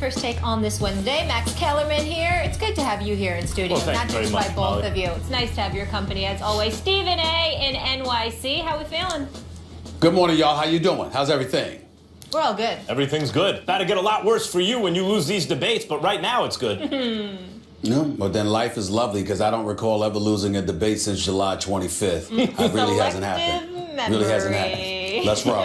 First Take on this Wednesday. Max Kellerman here. It's good to have you here in studio, Well, not just by both Molly. of you. It's nice to have your company, as always. Stephen A. in NYC. How we feeling? Good morning, y'all. How you doing? How's everything? We're all good. Everything's good. About to get a lot worse for you when you lose these debates, but right now it's good. No, but then life is lovely because I don't recall ever losing a debate since July 25th. It really hasn't happened. Memory. Really hasn't happened. Let's roll.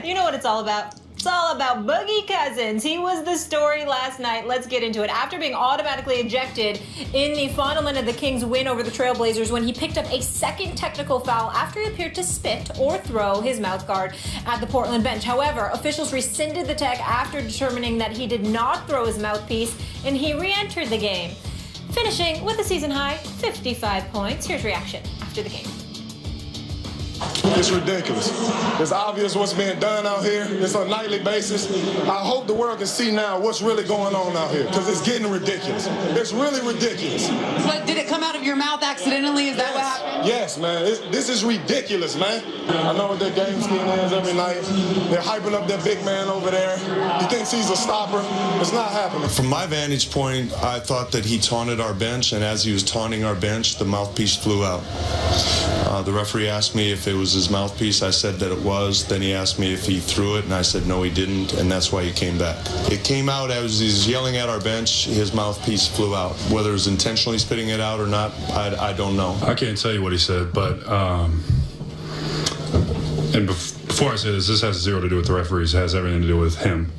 You know what it's all about. It's all about Boogie Cousins. He was the story last night. Let's get into it. After being automatically ejected in the final minute of the Kings' win over the Trailblazers when he picked up a second technical foul after he appeared to spit or throw his mouth guard at the Portland bench. However, officials rescinded the tech after determining that he did not throw his mouthpiece, and he re-entered the game, finishing with a season-high 55 points. Here's reaction after the game. It's ridiculous. It's obvious what's being done out here. It's on a nightly basis. I hope the world can see now what's really going on out here because it's getting ridiculous. It's really ridiculous. But did it come out of your mouth accidentally? Is that what happened? Yes, man. This is ridiculous, man. I know what their game scheme is every night. They're hyping up their big man over there. He thinks he's a stopper. It's not happening. From my vantage point, I thought that he taunted our bench, and as he was taunting our bench, the mouthpiece flew out. The referee asked me if it was his mouthpiece. I said that it was. Then he asked me if he threw it, and I said no, he didn't, and that's why he came back. It came out as he's yelling at our bench. His mouthpiece flew out. Whether it was intentionally spitting it out or not, I don't know. I can't tell you what he said, but before I say this has zero to do with the referees. It has everything to do with him.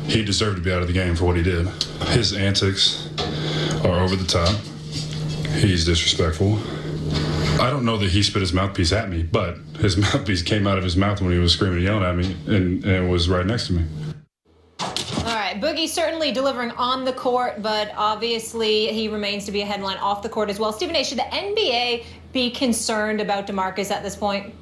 He deserved to be out of the game for what he did. His antics are over the top. He's disrespectful. I don't know that he spit his mouthpiece at me, but his mouthpiece came out of his mouth when he was screaming and yelling at me, and it was right next to me. All right, Boogie certainly delivering on the court, but obviously he remains to be a headline off the court as well. Stephen A., should the NBA be concerned about DeMarcus at this point?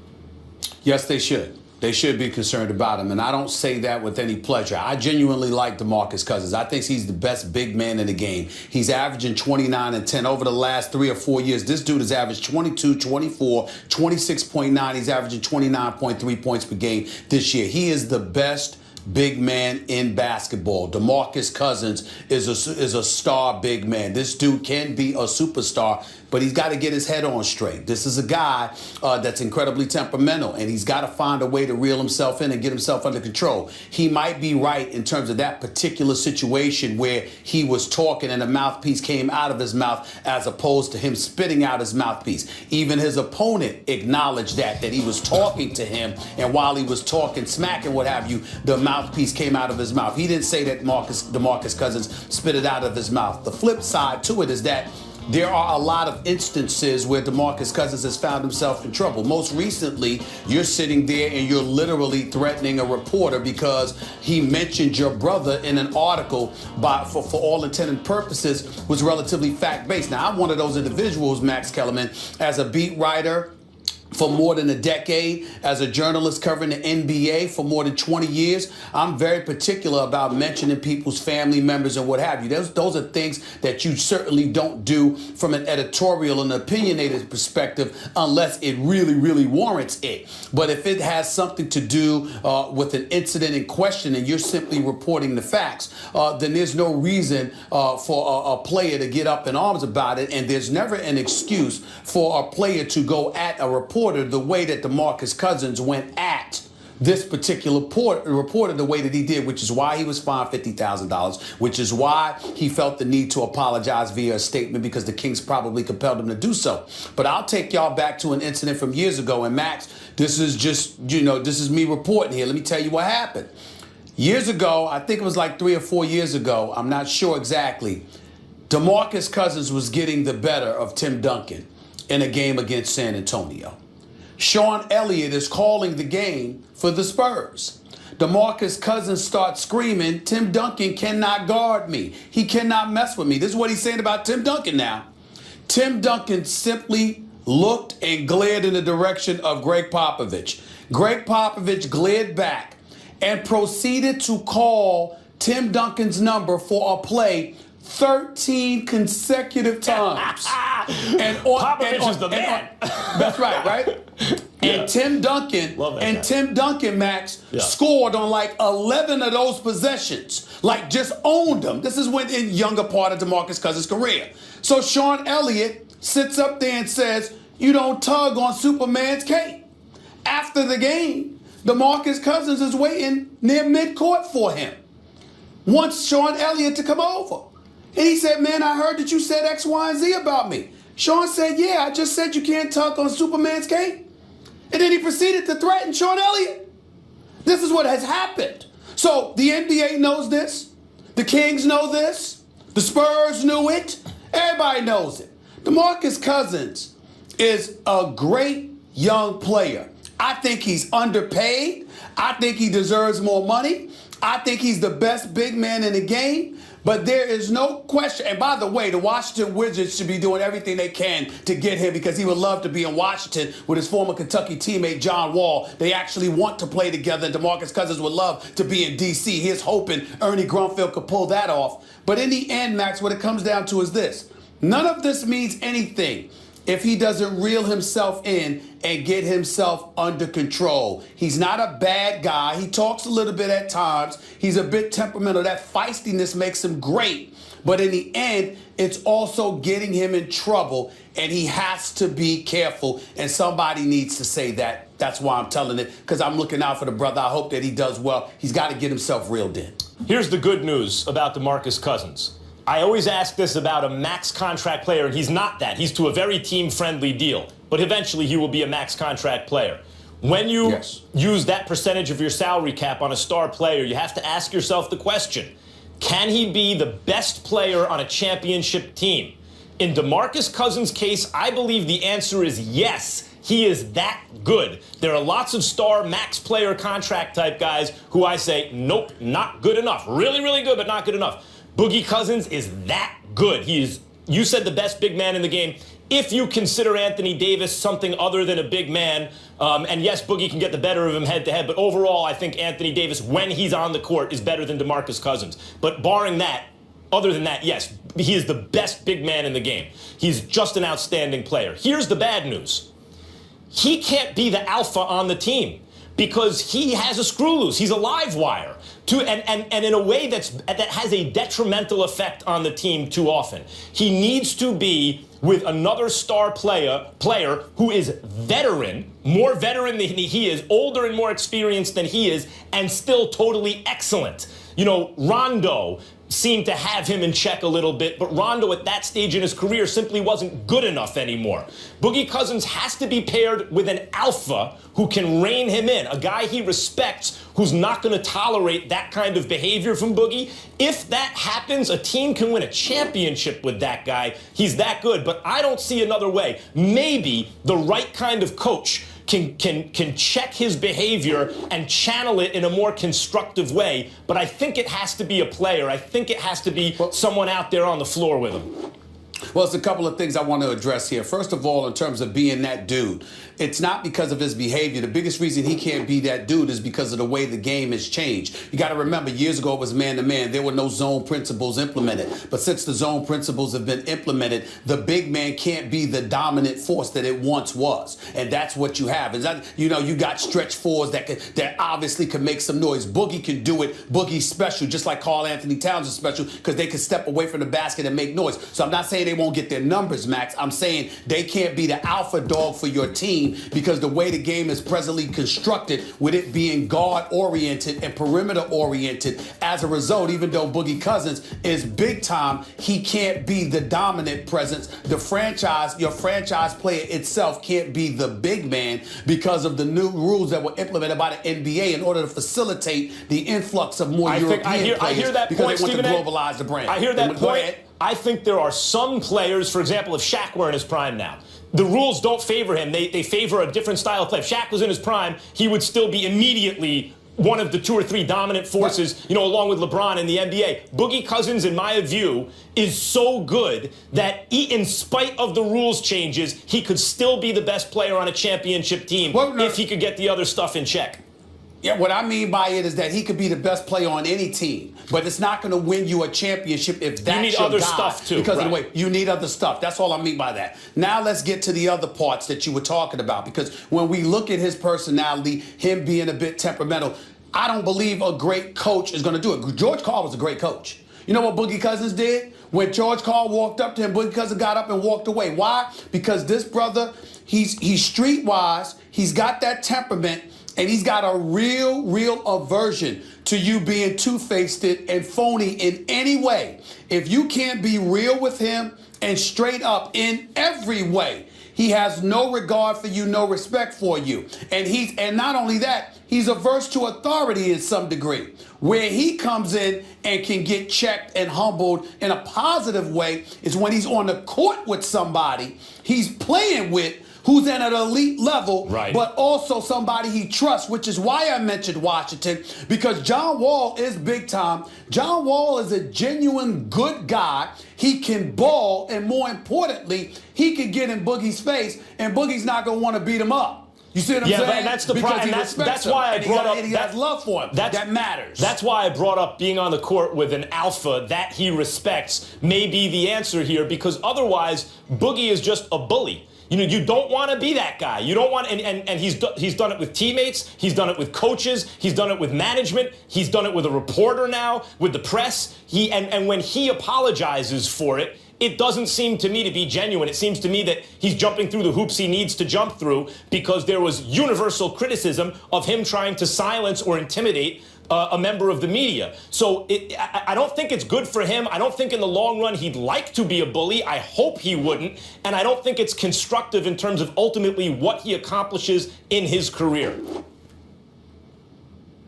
Yes, they should. They should be concerned about him, and I don't say that with any pleasure. I genuinely like DeMarcus Cousins. I think he's the best big man in the game. He's averaging 29 and 10 over the last 3 or 4 years. This dude has averaged 22, 24, 26.9. He's averaging 29.3 points per game this year. He is the best big man in basketball. DeMarcus Cousins is a star big man. This dude can be a superstar, but he's got to get his head on straight. This is a guy that's incredibly temperamental, and he's got to find a way to reel himself in and get himself under control. He might be right in terms of that particular situation where he was talking and a mouthpiece came out of his mouth as opposed to him spitting out his mouthpiece. Even his opponent acknowledged that he was talking to him, and while he was talking smack and what have you, the mouthpiece came out of his mouth. He didn't say that DeMarcus Cousins spit it out of his mouth. The flip side to it is that there are a lot of instances where DeMarcus Cousins has found himself in trouble. Most recently, you're sitting there and you're literally threatening a reporter because he mentioned your brother in an article for all intent and purposes was relatively fact-based. Now, I'm one of those individuals, Max Kellerman, as a beat writer for more than a decade, as a journalist covering the NBA for more than 20 years, I'm very particular about mentioning people's family members and what have you. Those are things that you certainly don't do from an editorial and opinionated perspective unless it really, really warrants it. But if it has something to do with an incident in question and you're simply reporting the facts, then there's no reason for a player to get up in arms about it, and there's never an excuse for a player to go at a reporter the way that DeMarcus Cousins went at this particular reporter the way that he did, which is why he was fined $50,000, which is why he felt the need to apologize via a statement because the Kings probably compelled him to do so. But I'll take y'all back to an incident from years ago. And Max, this is just, this is me reporting here. Let me tell you what happened. Years ago, I think it was like 3 or 4 years ago, I'm not sure exactly, DeMarcus Cousins was getting the better of Tim Duncan in a game against San Antonio. Sean Elliott is calling the game for the Spurs. DeMarcus Cousins starts screaming, Tim Duncan cannot guard me. He cannot mess with me. This is what he's saying about Tim Duncan now. Tim Duncan simply looked and glared in the direction of Greg Popovich. Greg Popovich glared back and proceeded to call Tim Duncan's number for a play 13 consecutive times. Popovich is the man. That's right? And Tim Duncan Max, scored on like 11 of those possessions. Like just owned them. This is when in younger part of DeMarcus Cousins' career. So Sean Elliott sits up there and says, you don't tug on Superman's cape. After the game, DeMarcus Cousins is waiting near midcourt for him. Wants Sean Elliott to come over. And he said, man, I heard that you said X, Y, and Z about me. Sean said, yeah, I just said you can't tug on Superman's cape. And then he proceeded to threaten Sean Elliott. This is what has happened. So the NBA knows this. The Kings know this. The Spurs knew it. Everybody knows it. DeMarcus Cousins is a great young player. I think he's underpaid. I think he deserves more money. I think he's the best big man in the game. But there is no question. And by the way, the Washington Wizards should be doing everything they can to get him because he would love to be in Washington with his former Kentucky teammate, John Wall. They actually want to play together. DeMarcus Cousins would love to be in D.C. He's hoping Ernie Grunfeld could pull that off. But in the end, Max, what it comes down to is this. None of this means anything if he doesn't reel himself in and get himself under control. He's not a bad guy. He talks a little bit at times. He's a bit temperamental. That feistiness makes him great. But in the end, it's also getting him in trouble, and he has to be careful. And somebody needs to say that. That's why I'm telling it, because I'm looking out for the brother. I hope that he does well. He's got to get himself reeled in. Here's the good news about DeMarcus Cousins. I always ask this about a max contract player, and he's not that. He's to a very team-friendly deal. But eventually he will be a max contract player. When you use that percentage of your salary cap on a star player, you have to ask yourself the question, can he be the best player on a championship team? In DeMarcus Cousins' case, I believe the answer is yes. He is that good. There are lots of star max player contract type guys who I say, nope, not good enough. Really, really good, but not good enough. Boogie Cousins is that good. He is, you said, the best big man in the game. If you consider Anthony Davis something other than a big man, and yes, Boogie can get the better of him head-to-head, but overall, I think Anthony Davis, when he's on the court, is better than DeMarcus Cousins. But barring that, other than that, yes, he is the best big man in the game. He's just an outstanding player. Here's the bad news. He can't be the alpha on the team because he has a screw loose. He's a live wire. And in a way that has a detrimental effect on the team too often. He needs to be with another star player who is veteran, more veteran than he is, older and more experienced than he is, and still totally excellent. You know, Rondo seemed to have him in check a little bit, but Rondo at that stage in his career simply wasn't good enough anymore. Boogie Cousins has to be paired with an alpha who can rein him in, a guy he respects who's not going to tolerate that kind of behavior from Boogie. If that happens, a team can win a championship with that guy. He's that good, but I don't see another way. Maybe the right kind of coach can check his behavior and channel it in a more constructive way. But I think it has to be a player. I think it has to be someone out there on the floor with him. Well, it's a couple of things I want to address here. First of all, in terms of being that dude, it's not because of his behavior. The biggest reason he can't be that dude is because of the way the game has changed. You got to remember, years ago it was man-to-man. There were no zone principles implemented. But since the zone principles have been implemented, the big man can't be the dominant force that it once was. And that's what you have. Is that, you know, you got stretch fours that obviously can make some noise. Boogie can do it. Boogie's special, just like Karl Anthony Towns is special because they can step away from the basket and make noise. So I'm not saying they won't get their numbers, Max. I'm saying they can't be the alpha dog for your team because the way the game is presently constructed, with it being guard-oriented and perimeter-oriented, as a result, even though Boogie Cousins is big time, he can't be the dominant presence. Your franchise player itself can't be the big man because of the new rules that were implemented by the NBA in order to facilitate the influx of more European players. I hear that because point, they want Stephen to globalize the brand. I hear that point. I think there are some players, for example, if Shaq were in his prime now, the rules don't favor him. They favor a different style of play. If Shaq was in his prime, he would still be immediately one of the 2 or 3 dominant forces, you know, along with LeBron in the NBA. Boogie Cousins, in my view, is so good that in spite of the rules changes, he could still be the best player on a championship team if he could get the other stuff in check. Yeah, what I mean by it is that he could be the best player on any team, but it's not going to win you a championship if that's you need your other guy. stuff too. Because right. of the way you need other stuff. That's all I mean by that. Now let's get to the other parts that you were talking about. Because when we look at his personality, him being a bit temperamental, I don't believe a great coach is going to do it. George Karl was a great coach. You know what Boogie Cousins did? When George Karl walked up to him, Boogie Cousins got up and walked away. Why? Because this brother, he's streetwise. He's got that temperament. And he's got a real aversion to you being two-faced and phony in any way. If you can't be real with him and straight up in every way, he has no regard for you, no respect for you. And not only that, he's averse to authority in some degree. Where he comes in and can get checked and humbled in a positive way is when he's on the court with somebody he's playing with who's at an elite level, right, but also somebody he trusts, which is why I mentioned Washington, because John Wall is big time. John Wall is a genuine good guy. He can ball, and more importantly, he can get in Boogie's face, and Boogie's not going to want to beat him up. You see what I'm saying? Yeah, and that's the problem. That's why I brought up. He has love for him. That matters. That's why I brought up being on the court with an alpha that he respects may be the answer here, because otherwise, Boogie is just a bully. You know, you don't want to be that guy. You don't want, and he's done it with teammates. He's done it with coaches. He's done it with management. He's done it with a reporter now, with the press. And when he apologizes for it, it doesn't seem to me to be genuine. It seems to me that he's jumping through the hoops he needs to jump through because there was universal criticism of him trying to silence or intimidate a member of the media. So I don't think it's good for him. I don't think in the long run he'd like to be a bully. I hope he wouldn't. And I don't think it's constructive in terms of ultimately what he accomplishes in his career.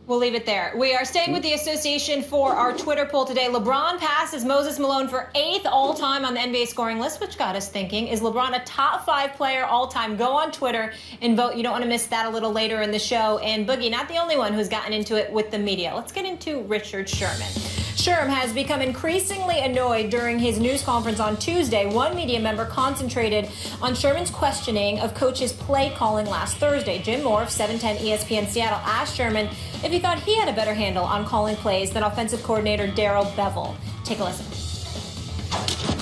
We'll leave it there. We are staying with the association for our Twitter poll today. LeBron passes Moses Malone for 8th all-time on the NBA scoring list, which got us thinking, is LeBron a top 5 player all-time? Go on Twitter and vote. You don't want to miss that a little later in the show. And Boogie, not the only one who's gotten into it with the media. Let's get into Richard Sherman. Sherm has become increasingly annoyed during his news conference on Tuesday. One media member concentrated on Sherman's questioning of coach's play calling last Thursday. Jim Moore of 710 ESPN Seattle asked Sherman if he thought he had a better handle on calling plays than offensive coordinator Darrell Bevell. Take a listen.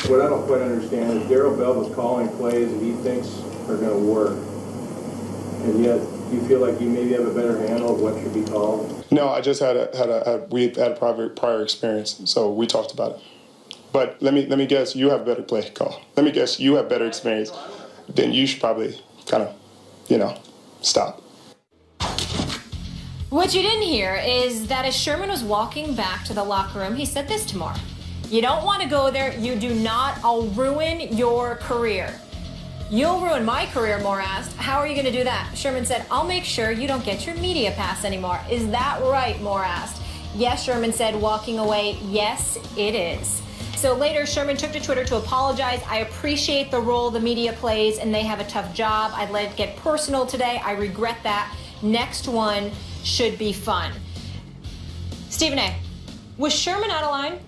What I don't quite understand is Darrell Bevell's calling plays that he thinks are going to work, and yet you feel like you maybe have a better handle of what should be called. No, I just we had a prior experience, so we talked about it. But let me guess, you have a better play call. Let me guess, you have better experience. Then you should probably kind of, stop. What you didn't hear is that as Sherman was walking back to the locker room, he said this to Moore. You don't want to go there. You do not. I'll ruin your career. You'll ruin my career, Moore asked. How are you going to do that? Sherman said, I'll make sure you don't get your media pass anymore. Is that right? Moore asked. Yes, Sherman said, walking away. Yes, it is. So later, Sherman took to Twitter to apologize. I appreciate the role the media plays, and they have a tough job. I'd let it get personal today. I regret that. Next one should be fun. Stephen A., was Sherman out of line?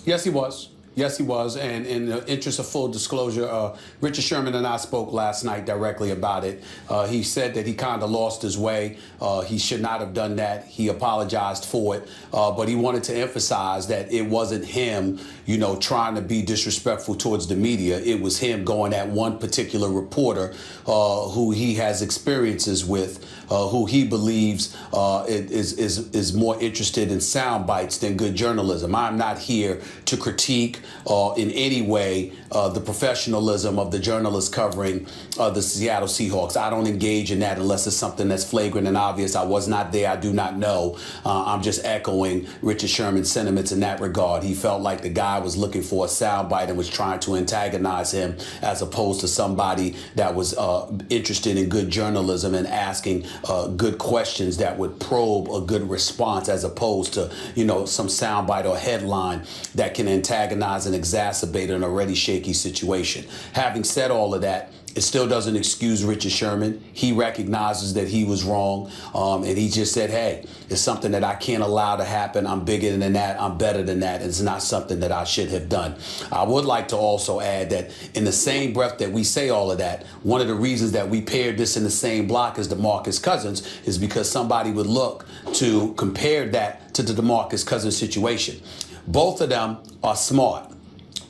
Yes, he was. Yes, he was. And in the interest of full disclosure, Richard Sherman and I spoke last night directly about it. He said that he kind of lost his way. He should not have done that. He apologized for it. But he wanted to emphasize that it wasn't him, trying to be disrespectful towards the media. It was him going at one particular reporter who he has experiences with, who he believes is more interested in sound bites than good journalism. I'm not here to critique in any way the professionalism of the journalists covering the Seattle Seahawks. I don't engage in that unless it's something that's flagrant and obvious. I was not there. I do not know. I'm just echoing Richard Sherman's sentiments in that regard. He felt like the guy was looking for a soundbite and was trying to antagonize him, as opposed to somebody that was interested in good journalism and asking good questions that would probe a good response, as opposed to, some soundbite or headline that can antagonize and exacerbate an already shaky situation. Having said all of that, It still doesn't excuse Richard Sherman. He recognizes that he was wrong, and he just said, hey, it's something that I can't allow to happen. I'm bigger than that. I'm better than that. It's not something that I should have done. I would like to also add that in the same breath that we say all of that, one of the reasons that we paired this in the same block as DeMarcus Cousins is because somebody would look to compare that to the DeMarcus Cousins situation. Both of them are smart.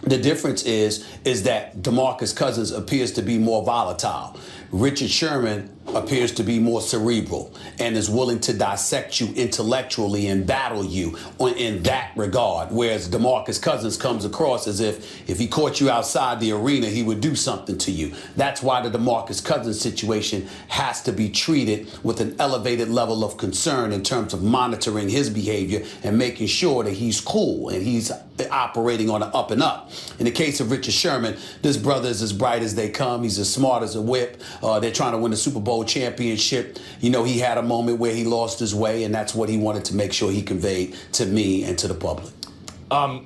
The difference is that DeMarcus Cousins appears to be more volatile. Richard Sherman appears to be more cerebral and is willing to dissect you intellectually and battle you in that regard. Whereas DeMarcus Cousins comes across as if he caught you outside the arena, he would do something to you. That's why the DeMarcus Cousins situation has to be treated with an elevated level of concern in terms of monitoring his behavior and making sure that he's cool and he's operating on an up and up. In the case of Richard Sherman, this brother is as bright as they come. He's as smart as a whip. They're trying to win the Super Bowl championship. You know, he had a moment where he lost his way, and that's what he wanted to make sure he conveyed to me and to the public.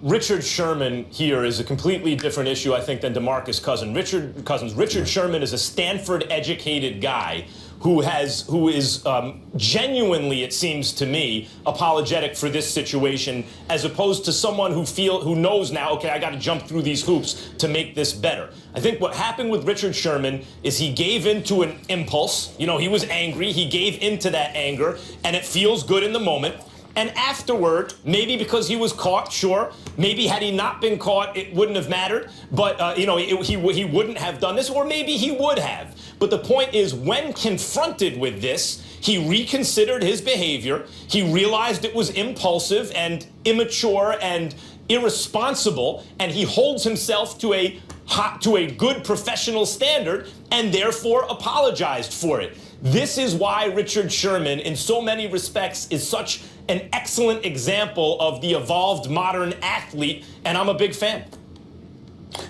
Richard Sherman here is a completely different issue, I think, than DeMarcus Cousins. Richard Sherman is a Stanford-educated guy who is genuinely, it seems to me, apologetic for this situation, as opposed to someone who knows now, okay, I got to jump through these hoops to make this better. I think what happened with Richard Sherman is he gave into an impulse. You know, he was angry. He gave into that anger, and it feels good in the moment. And afterward, maybe because he was caught, sure. Maybe had he not been caught, it wouldn't have mattered. But, he wouldn't have done this, or maybe he would have. But the point is, when confronted with this, he reconsidered his behavior. He realized it was impulsive and immature and irresponsible, and he holds himself to a good professional standard and therefore apologized for it. This is why Richard Sherman, in so many respects, is such an excellent example of the evolved modern athlete, and I'm a big fan.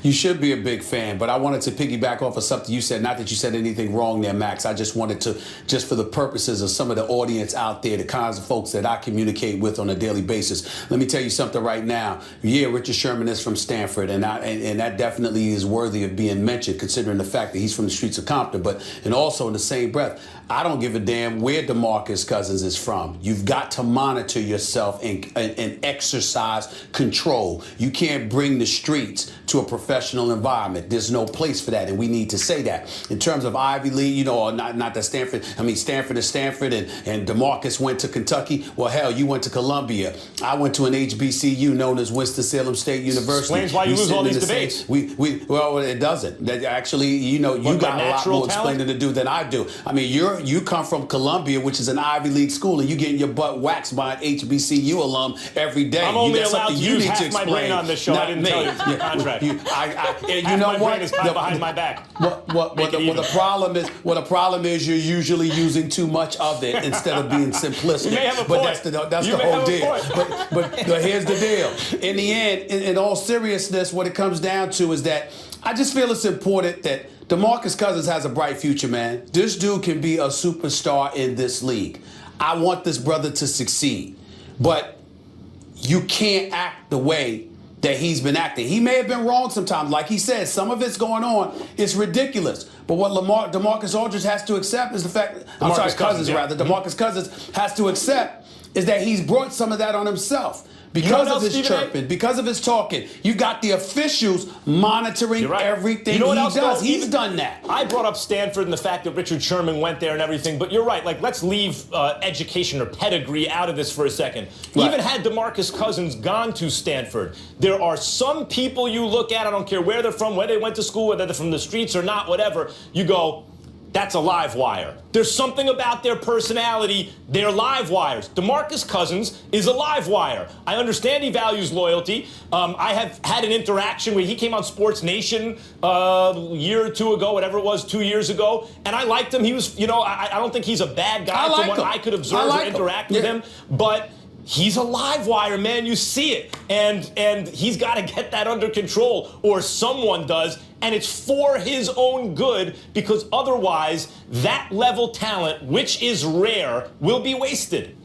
You should be a big fan, but I wanted to piggyback off of something you said. Not that you said anything wrong there, Max. I just wanted to, just for the purposes of some of the audience out there, the kinds of folks that I communicate with on a daily basis. Let me tell you something right now. Yeah, Richard Sherman is from Stanford, and that definitely is worthy of being mentioned, considering the fact that he's from the streets of Compton. And also in the same breath, I don't give a damn where DeMarcus Cousins is from. You've got to monitor yourself and exercise control. You can't bring the streets to a professional environment. There's no place for that, and we need to say that. In terms of Ivy League, or not that Stanford, Stanford is Stanford, and DeMarcus went to Kentucky. Well, hell, you went to Columbia. I went to an HBCU known as Winston-Salem State University. Explains why you lose all these debates. Well, it doesn't. That actually, you got a lot more explaining to do than I do. I mean, you come from Columbia, which is an Ivy League school, and you getting your butt waxed by an HBCU alum every day. I'm only allowed to use half my brain on this show. I didn't tell you it's your contract. You know what? Is behind my back. What the problem is you're usually using too much of it instead of being simplistic. You may have a point. But that's the whole deal. But here's the deal. In the end, in all seriousness, what it comes down to is that I just feel it's important that DeMarcus Cousins has a bright future, man. This dude can be a superstar in this league. I want this brother to succeed. But you can't act the way that he's been acting. He may have been wrong sometimes. Like he said, some of it's going on. It's ridiculous. But what DeMarcus Aldridge has to accept is the fact, DeMarcus Cousins has to accept is that he's brought some of that on himself. Because of his chirping, because of his talking, you've got the officials monitoring everything he does. He's done that. I brought up Stanford and the fact that Richard Sherman went there and everything, but you're right. Like, let's leave education or pedigree out of this for a second. Right. Even had DeMarcus Cousins gone to Stanford, there are some people you look at, I don't care where they're from, where they went to school, whether they're from the streets or not, whatever, you go, that's a live wire. There's something about their personality. They're live wires. DeMarcus Cousins is a live wire. I understand he values loyalty. I have had an interaction where he came on Sports Nation a year or two ago, whatever it was, 2 years ago, and I liked him. He was, I don't think he's a bad guy from what I could observe or interact with him, but he's a live wire, man. You see it. And he's got to get that under control, or someone does. And it's for his own good, because otherwise that level talent, which is rare, will be wasted.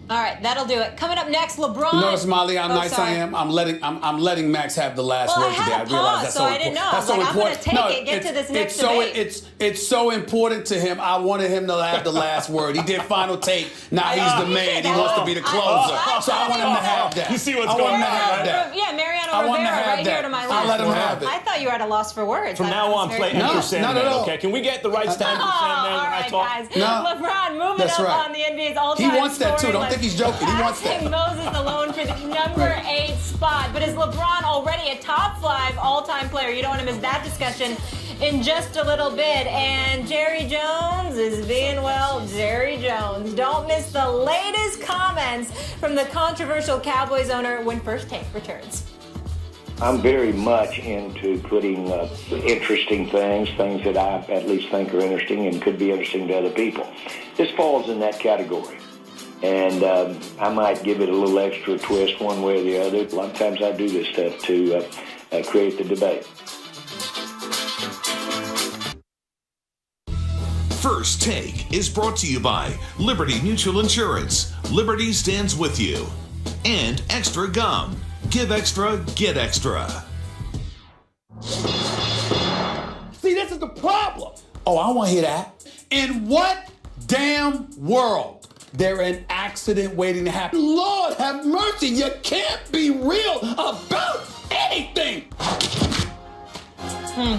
All right, that'll do it. Coming up next, LeBron. You notice, Molly, how nice sorry. I am? I'm letting Max have the last Well, word I had today. a I realize pause, that's so I didn't know. That's I was so like, I'm gonna important. take it, get to this next debate. It's so important to him. I wanted him to have the last word. He did final take. Now he's the man. He wants to be the closer. So I want him to have that. You see what's I want going him to on, have right? that. Yeah, Mariano I want him to Rivera have right that. here to my left. I'll let him have it. I thought you were at a loss for words. From now on, play No, enter Sandman, not at all. okay? Can we get the right Sandman when all I right, talk? guys. No. LeBron moving That's up right. on the NBA's all-time He wants that too. scoring Don't list. think he's joking. He wants that. Passing Moses Malone for the number 8 spot. But is LeBron already a top 5 all-time player? You don't want to miss that discussion in just a little bit. And Jerry Jones is being, well, Jerry Jones. Don't miss the latest comments from the controversial Cowboys owner when First Take returns. I'm very much into putting interesting things that I at least think are interesting and could be interesting to other people. This falls in that category. And I might give it a little extra twist one way or the other. A lot of times I do this stuff to create the debate. First Take is brought to you by Liberty Mutual Insurance. Liberty stands with you. And Extra Gum. Give extra, get extra. See, this is the problem. Oh, I want to hear that. In what damn world there an accident waiting to happen? Lord have mercy, you can't be real about anything.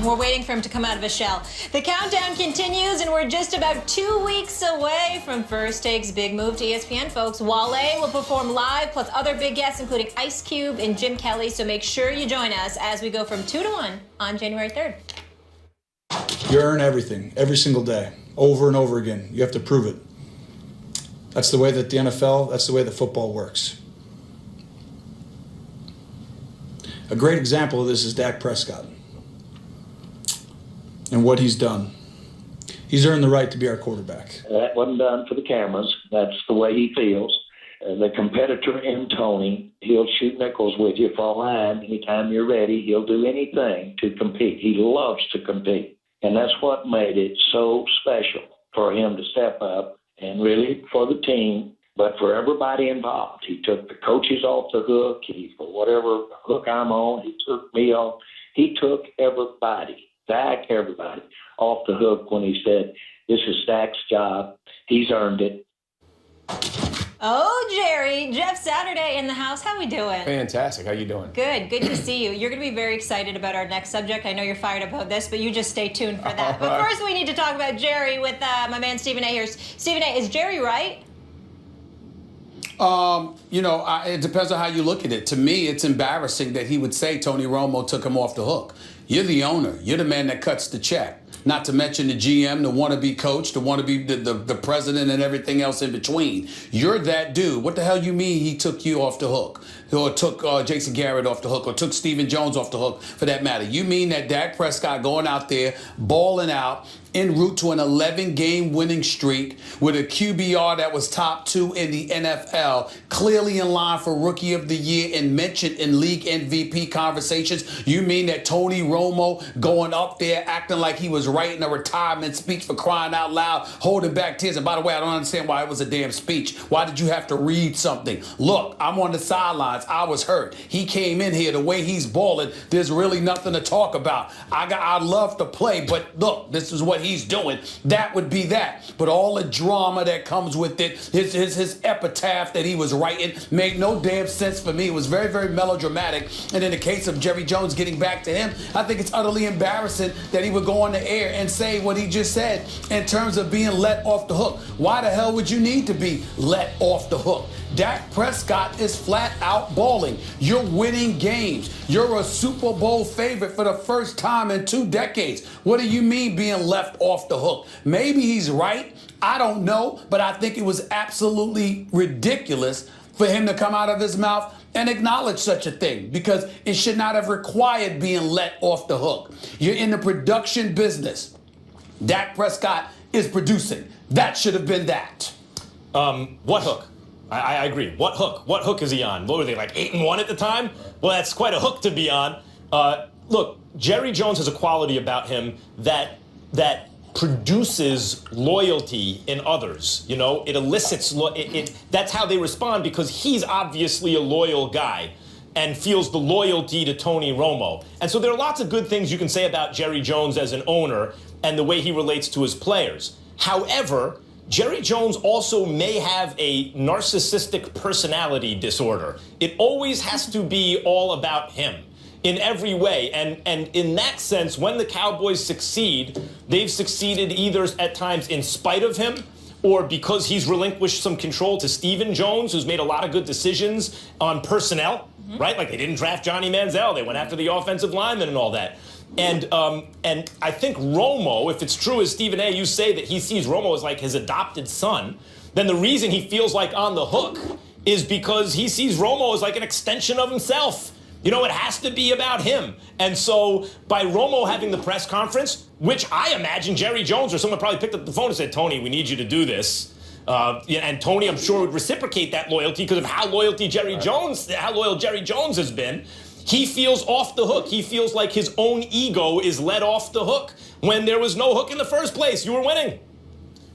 We're waiting for him to come out of his shell. The countdown continues, and we're just about 2 weeks away from First Take's big move to ESPN, folks. Wale will perform live, plus other big guests, including Ice Cube and Jim Kelly. So make sure you join us as we go from 2 to 1 on January 3rd. You earn everything, every single day, over and over again. You have to prove it. That's the way that the NFL, that's the way that football works. A great example of this is Dak Prescott and what he's done. He's earned the right to be our quarterback. That wasn't done for the cameras. That's the way he feels. The competitor in Tony, he'll shoot nickels with you for a line. Anytime you're ready, he'll do anything to compete. He loves to compete. And that's what made it so special for him to step up and really for the team, but for everybody involved. He took the coaches off the hook. For whatever hook I'm on, he took me off. He took everybody off the hook when he said, this is Dak's job. He's earned it. Oh, Jerry, Jeff Saturday in the house. How we doing? Fantastic. How you doing? Good. Good to see you. You're going to be very excited about our next subject. I know you're fired about this, but you just stay tuned for that. But first, we need to talk about Jerry with my man Stephen A. here. Stephen A., is Jerry right? It depends on how you look at it. To me, it's embarrassing that he would say Tony Romo took him off the hook. You're the owner. You're the man that cuts the check. Not to mention the GM, the wannabe coach, the wannabe the president and everything else in between. You're that dude. What the hell you mean he took you off the hook? Or took Jason Garrett off the hook, or took Stephen Jones off the hook, for that matter. You mean that Dak Prescott going out there, balling out, en route to an 11-game winning streak with a QBR that was top 2 in the NFL, clearly in line for Rookie of the Year and mentioned in league MVP conversations? You mean that Tony Romo going up there acting like he was writing a retirement speech, for crying out loud, holding back tears? And by the way, I don't understand why it was a damn speech. Why did you have to read something? Look, I'm on the sidelines. I was hurt. He came in here the way he's balling. There's really nothing to talk about. I'd love to play, but look, this is what he's doing. That would be that. But all the drama that comes with it, his epitaph that he was writing made no damn sense for me. It was very, very melodramatic. And in the case of Jerry Jones getting back to him, I think it's utterly embarrassing that he would go on the air and say what he just said in terms of being let off the hook. Why the hell would you need to be let off the hook? Dak Prescott is flat out balling. You're winning games. You're a Super Bowl favorite for the first time in 2 decades. What do you mean being left off the hook? Maybe he's right. I don't know. But I think it was absolutely ridiculous for him to come out of his mouth and acknowledge such a thing, because it should not have required being let off the hook. You're in the production business. Dak Prescott is producing. That should have been that. What hook? I agree. What hook? What hook is he on? What were they, like 8-1 at the time? Well, that's quite a hook to be on. Look, Jerry Jones has a quality about him that produces loyalty in others. You know, it elicits, that's how they respond, because he's obviously a loyal guy and feels the loyalty to Tony Romo. And so there are lots of good things you can say about Jerry Jones as an owner and the way he relates to his players. However, Jerry Jones also may have a narcissistic personality disorder. It always has to be all about him in every way. And in that sense, when the Cowboys succeed, they've succeeded either at times in spite of him or because he's relinquished some control to Stephen Jones, who's made a lot of good decisions on personnel, right? Like they didn't draft Johnny Manziel. They went after the offensive lineman and all that. And I think Romo, if it's true as Stephen A., you say that he sees Romo as like his adopted son, then the reason he feels like on the hook is because he sees Romo as like an extension of himself. You know, it has to be about him. And so by Romo having the press conference, which I imagine Jerry Jones or someone probably picked up the phone and said, Tony, we need you to do this. And Tony, I'm sure, would reciprocate that loyalty because of how loyal Jerry Jones has been. He feels off the hook. He feels like his own ego is let off the hook when there was no hook in the first place. You were winning.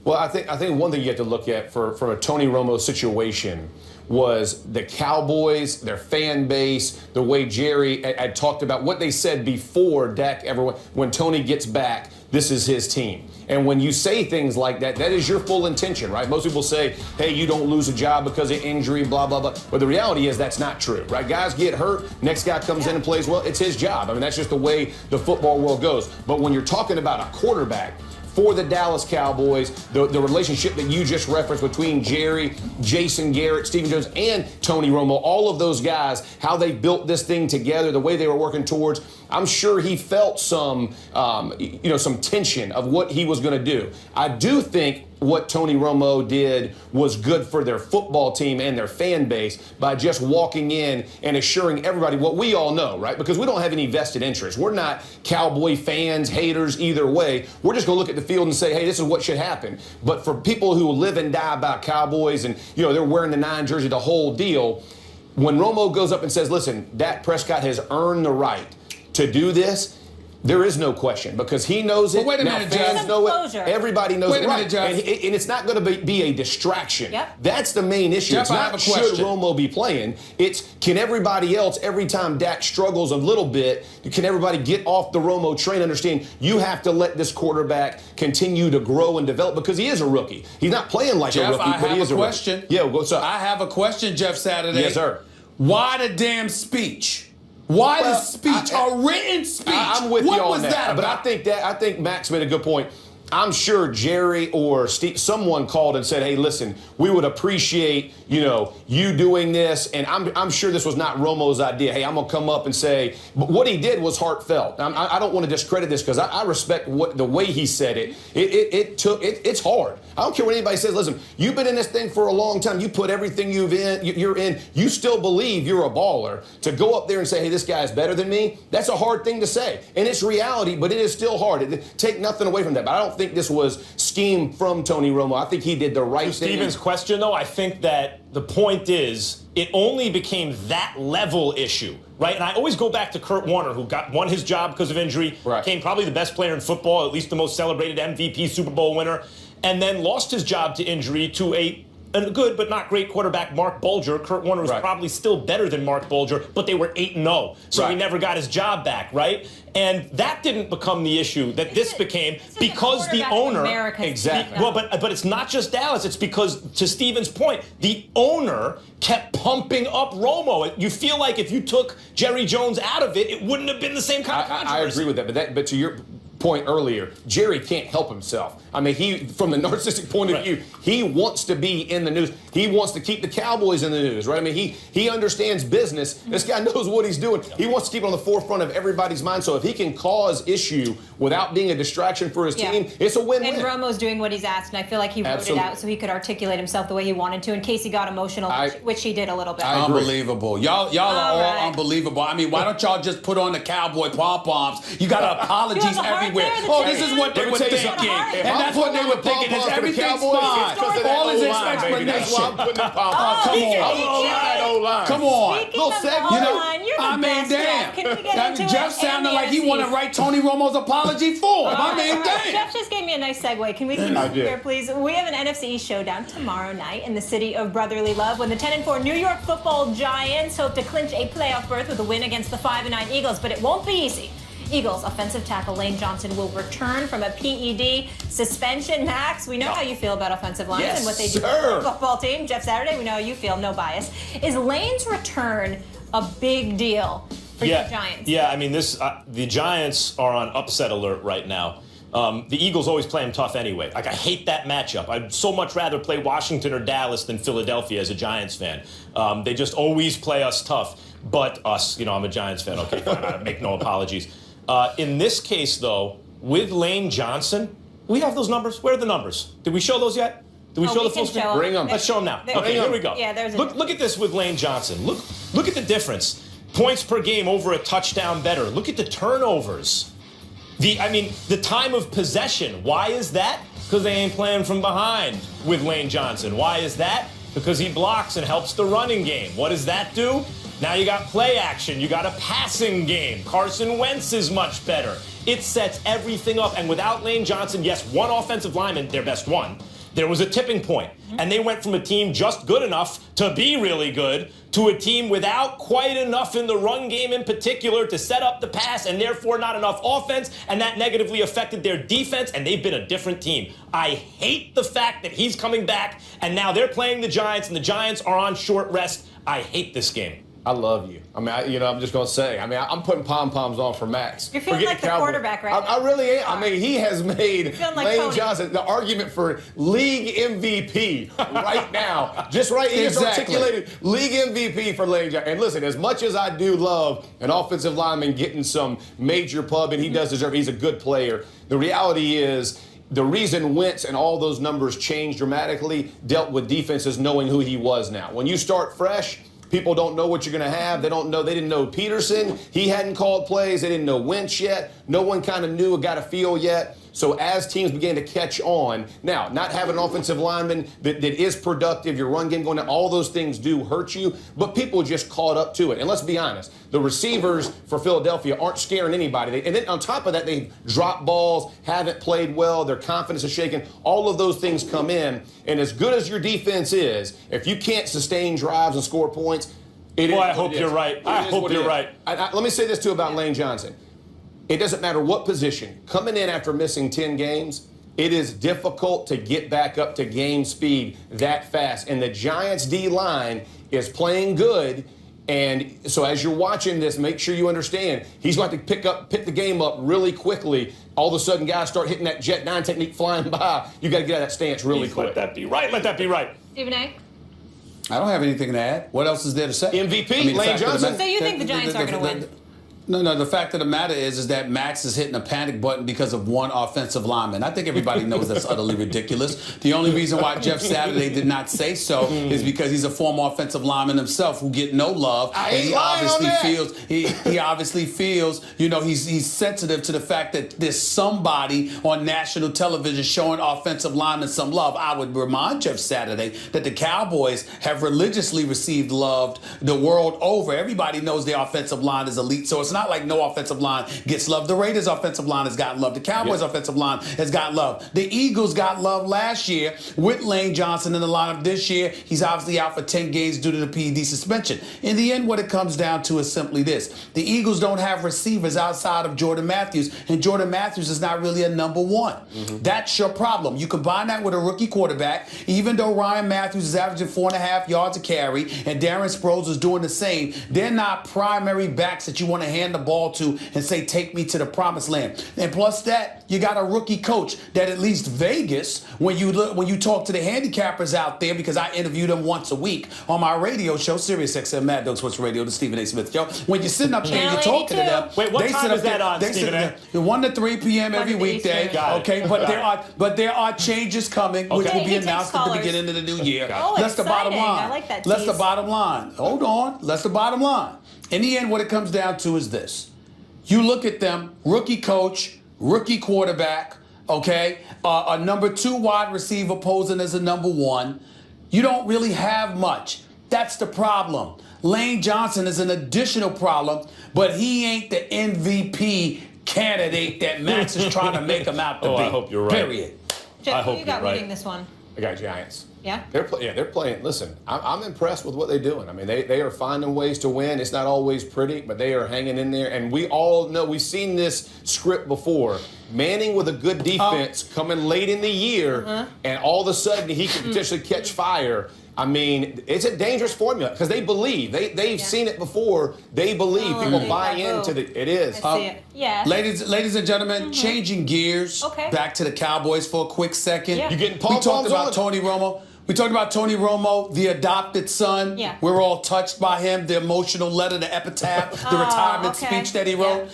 Well, I think one thing you have to look at from a Tony Romo situation was the Cowboys, their fan base, the way Jerry had talked about what they said before Dak ever went. When Tony gets back, this is his team. And when you say things like that, that is your full intention, right? Most people say, hey, you don't lose a job because of injury, blah, blah, blah. But the reality is that's not true, right? Guys get hurt, next guy comes in and plays well, it's his job. I mean, that's just the way the football world goes. But when you're talking about a quarterback for the Dallas Cowboys, the relationship that you just referenced between Jerry, Jason Garrett, Stephen Jones, and Tony Romo, all of those guys, how they built this thing together, the way they were working towards, I'm sure he felt some tension of what he was going to do. I do think what Tony Romo did was good for their football team and their fan base by just walking in and assuring everybody what we all know, right? Because we don't have any vested interest. We're not Cowboy fans, haters, either way. We're just going to look at the field and say, hey, this is what should happen. But for people who live and die about Cowboys and, they're wearing the 9 jersey, the whole deal, when Romo goes up and says, listen, Dak Prescott has earned the right to do this, there is no question because he knows it. But wait a minute, fans know it. Everybody knows it. Wait a minute, Jeff. And it's not going to be a distraction. Yep. That's the main issue. Jeff, it's I not have a question. should Romo be playing. It's can everybody else, every time Dak struggles a little bit, can everybody get off the Romo train, understand you have to let this quarterback continue to grow and develop because he is a rookie. He's not playing like Jeff, a rookie, but he is a question. rookie. Yeah, what's up? I have a question, Jeff Saturday. Yes, sir. Why the damn speech? Why the speech? A written speech. I'm with what you on was that but about? I think Max made a good point. I'm sure Jerry or Steve, someone called and said, hey, listen, we would appreciate, you doing this. And I'm sure this was not Romo's idea. Hey, I'm going to come up and say, but what he did was heartfelt. I don't want to discredit this because I respect the way he said it. It's hard. I don't care what anybody says. Listen, you've been in this thing for a long time. You put everything you're in. You still believe you're a baller. To go up there and say, hey, this guy's better than me, that's a hard thing to say. And it's reality, but it is still hard. Take nothing away from that. But I don't think this was schemed from Tony Romo. I think he did the right thing. Stephen's question, though, I think that the point is it only became that level issue, right? And I always go back to Kurt Warner, who won his job because of injury, became probably the best player in football, at least the most celebrated MVP Super Bowl winner, and then lost his job to injury to a good but not great quarterback, Mark Bulger. Kurt Warner was probably still better than Mark Bulger, but they were 8-0, so he never got his job back, right? And that didn't become the issue that this became because the owner. Exactly. Well, but it's not just Dallas. It's because, to Stephen's point, the owner kept pumping up Romo. You feel like if you took Jerry Jones out of it, it wouldn't have been the same kind of controversy. I agree with that, but to your point earlier, Jerry can't help himself. I mean, he, from the narcissistic point of view, he wants to be in the news. He wants to keep the Cowboys in the news, right? I mean, he understands business. This guy knows what he's doing. He wants to keep it on the forefront of everybody's mind. So if he can cause issue without being a distraction for his team, it's a win-win. And Romo's doing what he's asked, and I feel like he wrote it out so he could articulate himself the way he wanted to in case he got emotional, which he did a little bit. Unbelievable. Y'all are all unbelievable. I mean, why don't y'all just put on the cowboy pom-poms? You got apologies every anywhere. they're the Oh, champions. this is what they Let me were tell you thinking. something. And that's what they were thinking is everything's fine. All his explanation. That's why I'm putting up Come on. Come on. Speaking Little of the segment. O-line, you're the I mean, best, damn. Jeff. Can we get into Jeff it? sounded And like he the wanted to NFCs. write Tony Romo's apology for him. I mean, damn. Jeff just gave me a nice segue. Can we continue here, please? We have an NFC showdown tomorrow night in the city of brotherly love when the 10-4 New York Football Giants hope to clinch a playoff berth with a win against the 5-9 Eagles, but it won't be easy. Eagles offensive tackle Lane Johnson will return from a PED suspension. Max, we know how you feel about offensive lines and what they do for the football team. Jeff Saturday, we know how you feel, no bias. Is Lane's return a big deal for the Giants? Yeah, I mean, the Giants are on upset alert right now. The Eagles always play them tough anyway. Like, I hate that matchup. I'd so much rather play Washington or Dallas than Philadelphia as a Giants fan. They just always play us tough. But us, I'm a Giants fan. Okay, fine. I make no apologies. In this case, though, with Lane Johnson, we have those numbers. Where are the numbers? Did we show those yet? Did we show the full screen? Bring them. Let's show them now. Okay, here we go. Yeah, there's look at this with Lane Johnson. Look at the difference. Points per game over a touchdown better. Look at the turnovers. The time of possession. Why is that? Because they ain't playing from behind with Lane Johnson. Why is that? Because he blocks and helps the running game. What does that do? Now you got play action. You got a passing game. Carson Wentz is much better. It sets everything up. And without Lane Johnson, yes, one offensive lineman, their best one, there was a tipping point. And they went from a team just good enough to be really good to a team without quite enough in the run game in particular to set up the pass and therefore not enough offense, and that negatively affected their defense, and they've been a different team. I hate the fact that he's coming back, and now they're playing the Giants, and the Giants are on short rest. I hate this game. I love you. I'm just going to say. I'm putting pom-poms on for Max. You're feeling like the quarterback right now. I really am. He has made like Lane Tony. Johnson the argument for league MVP right now. He just articulated league MVP for Lane Johnson. And listen, as much as I do love an offensive lineman getting some major pub, and he does deserve, he's a good player, the reality is, the reason Wentz and all those numbers changed dramatically dealt with defenses knowing who he was now. When you start fresh, people don't know what you're going to have. They didn't know Peterson. He hadn't called plays. They didn't know Wentz yet. No one kind of knew or got a feel yet. So as teams began to catch on, now, not having an offensive lineman that is productive, your run game going down, all those things do hurt you, but people just caught up to it. And let's be honest, the receivers for Philadelphia aren't scaring anybody. And then on top of that, they drop balls, haven't played well, their confidence is shaken. All of those things come in. And as good as your defense is, if you can't sustain drives and score points, I hope you're right. I hope you're right. Let me say this, too, about Lane Johnson. It doesn't matter what position. Coming in after missing 10 games, it is difficult to get back up to game speed that fast. And the Giants' D-line is playing good. And so as you're watching this, make sure you understand, he's going to pick the game up really quickly. All of a sudden, guys start hitting that Jet 9 technique flying by. You got to get out of that stance really quick. Let that be right. Let that be right. Stephen A. I don't have anything to add. What else is there to say? MVP, Lane Johnson. So you think the Giants are going to win? No, the fact of the matter is that Max is hitting a panic button because of one offensive lineman. I think everybody knows that's utterly ridiculous. The only reason why Jeff Saturday did not say so is because he's a former offensive lineman himself who get no love. And he obviously feels, he's sensitive to the fact that there's somebody on national television showing offensive linemen some love. I would remind Jeff Saturday that the Cowboys have religiously received love the world over. Everybody knows their offensive line is elite, so it's not like no offensive line gets love. The Raiders' offensive line has gotten love. The Cowboys' offensive line has got love. The Eagles got love last year with Lane Johnson in the lineup this year. He's obviously out for 10 games due to the PED suspension. In the end, what it comes down to is simply this. The Eagles don't have receivers outside of Jordan Matthews, and Jordan Matthews is not really a number one. That's your problem. You combine that with a rookie quarterback, even though Ryan Matthews is averaging 4.5 yards a carry, and Darren Sproles is doing the same, they're not primary backs that you want to hand the ball to and say, take me to the promised land. And plus that, you got a rookie coach that at least Vegas, when you talk to the handicappers out there, because I interview them once a week on my radio show, Sirius XM Mad Dog Sports Radio, the Stephen A. Smith Show. When you're sitting up there and you're talking to them, wait, what time is that on, Stephen A? 1 to 3 p.m. every weekday. Okay, but there are changes coming, which will be announced at the beginning of the new year. That's the bottom line. I like that. That's the bottom line. Hold on. That's the bottom line. In the end, what it comes down to is this. You look at them, rookie coach, rookie quarterback, okay, a number 2 wide receiver posing as a number 1. You don't really have much. That's the problem. Lane Johnson is an additional problem, but he ain't the MVP candidate that Max is trying to make him out to be. I hope you're right. Period. Jeff, who you got winning this one? I got Giants. Yeah? They're playing. Listen, I'm impressed with what they're doing. I mean, they are finding ways to win. It's not always pretty, but they are hanging in there. And we all know, we've seen this script before. Manning with a good defense coming late in the year, and all of a sudden he can potentially catch fire. I mean, it's a dangerous formula because they believe. They've seen it before. They believe. People buy into it is. I see it. Yeah. Ladies and gentlemen, changing gears. Okay. Back to the Cowboys for a quick second. Yeah. You getting We pom-poms talked about on? Tony Romo. We talked about Tony Romo, the adopted son. Yeah. We're all touched by him, the emotional letter, the epitaph, the retirement speech that he wrote.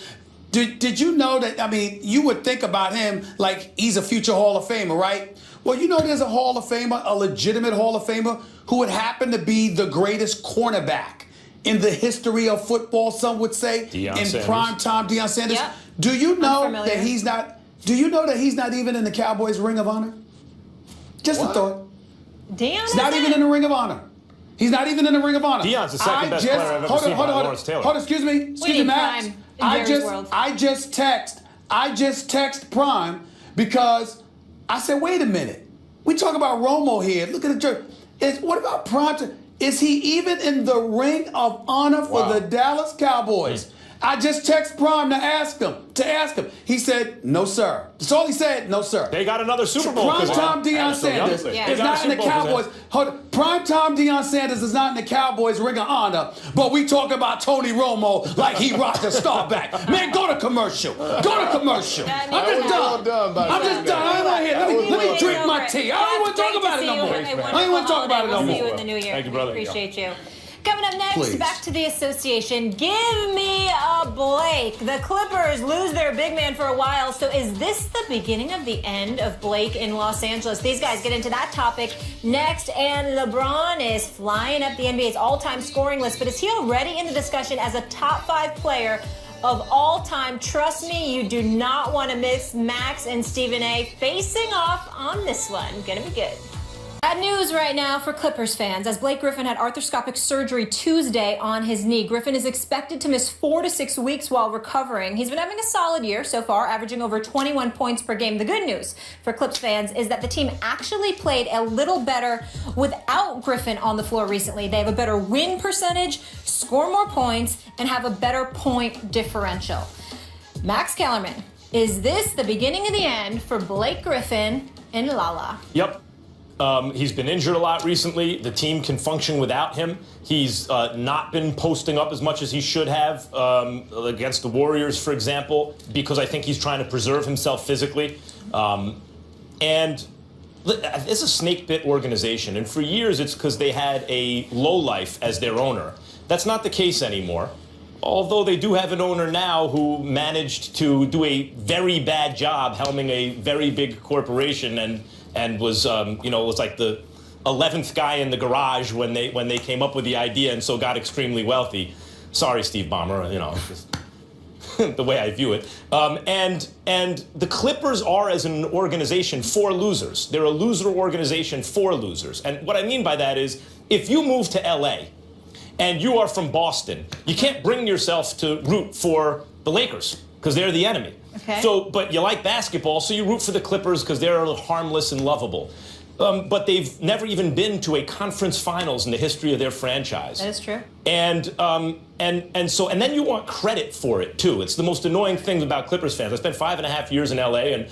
Yeah. Did you know that, I mean, you would think about him like he's a future Hall of Famer, right? Well, you know there's a Hall of Famer, a legitimate Hall of Famer, who would happen to be the greatest cornerback in the history of football, some would say. Deion in Sanders. prime time, Deion Sanders. Yep. Do you know familiar. that he's not, do you know that he's not even in the Cowboys Ring of Honor? Just a thought. Deion He's not even in the Ring of Honor. He's not even in the Ring of Honor. Deion's the second best player I've ever seen behind Lawrence Taylor. Hold on, excuse me, need Max. Prime in Jerry's world. I just text Prime because I said, wait a minute. We talk about Romo here. Look at the jerk. What about Prime? Is he even in the Ring of Honor for the Dallas Cowboys? I just text Prime to ask him. He said, no, sir. That's all he said, no, sir. They got another Super Bowl. Primetime Deion Sanders is not in the Cowboys. Primetime Deion Sanders is not in the Cowboys Ring of Honor, but we talk about Tony Romo like he rocked a star back. Man, go to commercial. I'm just done. I ain't want to hear. Let me drink my tea. I don't want to talk about it no more. I ain't want to talk about it no See you more. in the new year. Thank you, brother. Appreciate you. Coming up next, Please. back to the association. Give me a Blake. The Clippers lose their big man for a while. So is this the beginning of the end of Blake in Los Angeles? These guys get into that topic next. And LeBron is flying up the NBA's all-time scoring list. But is he already in the discussion as a top 5 player of all time? Trust me, you do not want to miss Max and Stephen A. facing off on this one. Gonna be good. Bad news right now for Clippers fans, as Blake Griffin had arthroscopic surgery Tuesday on his knee. Griffin is expected to miss 4 to 6 weeks while recovering. He's been having a solid year so far, averaging over 21 points per game. The good news for Clips fans is that the team actually played a little better without Griffin on the floor recently. They have a better win percentage, score more points, and have a better point differential. Max Kellerman, is this the beginning of the end for Blake Griffin and Lala? Yep. He's been injured a lot recently. The team can function without him. He's not been posting up as much as he should have against the Warriors, for example, because I think he's trying to preserve himself physically. And it's a snake-bit organization, and for years it's because they had a lowlife as their owner. That's not the case anymore. Although they do have an owner now who managed to do a very bad job helming a very big corporation and was, was like the 11th guy in the garage when they came up with the idea, and so got extremely wealthy. Sorry, Steve Ballmer, just the way I view it. And the Clippers are, as an organization, for losers. They're a loser organization for losers. And what I mean by that is, if you move to LA and you are from Boston, you can't bring yourself to root for the Lakers because they're the enemy. Okay. But you like basketball, so you root for the Clippers because they're harmless and lovable. But they've never even been to a conference finals in the history of their franchise. That is true. And then you want credit for it too. It's the most annoying thing about Clippers fans. I spent 5.5 years in LA, and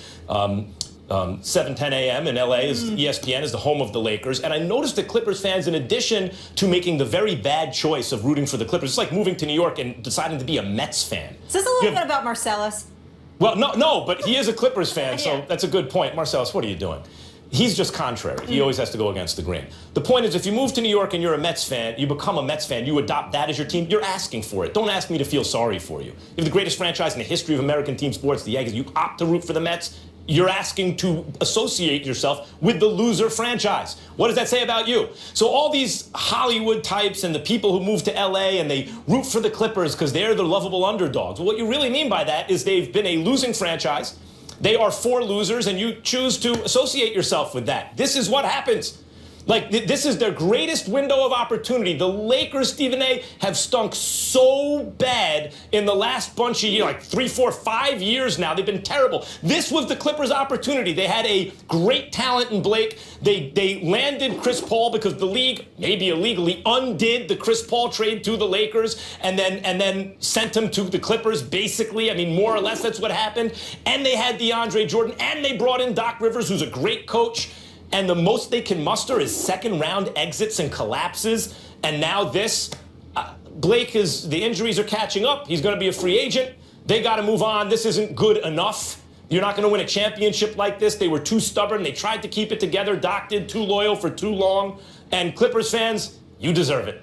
7:10 a.m. in LA is ESPN is the home of the Lakers. And I noticed that Clippers fans, in addition to making the very bad choice of rooting for the Clippers, it's like moving to New York and deciding to be a Mets fan. Is this a little bit about Marcellus? Well, no, but he is a Clippers fan, so Yeah. that's a good point. Marcellus, what are you doing? He's just contrary. He always has to go against the grain. The point is, if you move to New York and you're a Mets fan, you become a Mets fan, you adopt that as your team, you're asking for it. Don't ask me to feel sorry for you. You have the greatest franchise in the history of American team sports, the Yankees. You opt to root for the Mets, you're asking to associate yourself with the loser franchise. What does that say about you? So all these Hollywood types and the people who move to LA and they root for the Clippers because they're the lovable underdogs. Well, what you really mean by that is they've been a losing franchise. They are for losers, and you choose to associate yourself with that. This is what happens. Like, this is their greatest window of opportunity. The Lakers, Stephen A., have stunk so bad in the last bunch of years, like 3, 4, 5 years now. They've been terrible. This was the Clippers' opportunity. They had a great talent in Blake. They landed Chris Paul because the league, maybe illegally, undid the Chris Paul trade to the Lakers and then sent him to the Clippers, basically. I mean, more or less, that's what happened. And they had DeAndre Jordan, and they brought in Doc Rivers, who's a great coach. And the most they can muster is second-round exits and collapses. And now this. Blake, the injuries are catching up. He's going to be a free agent. They got to move on. This isn't good enough. You're not going to win a championship like this. They were too stubborn. They tried to keep it together. Doc did too loyal for too long. And Clippers fans, you deserve it.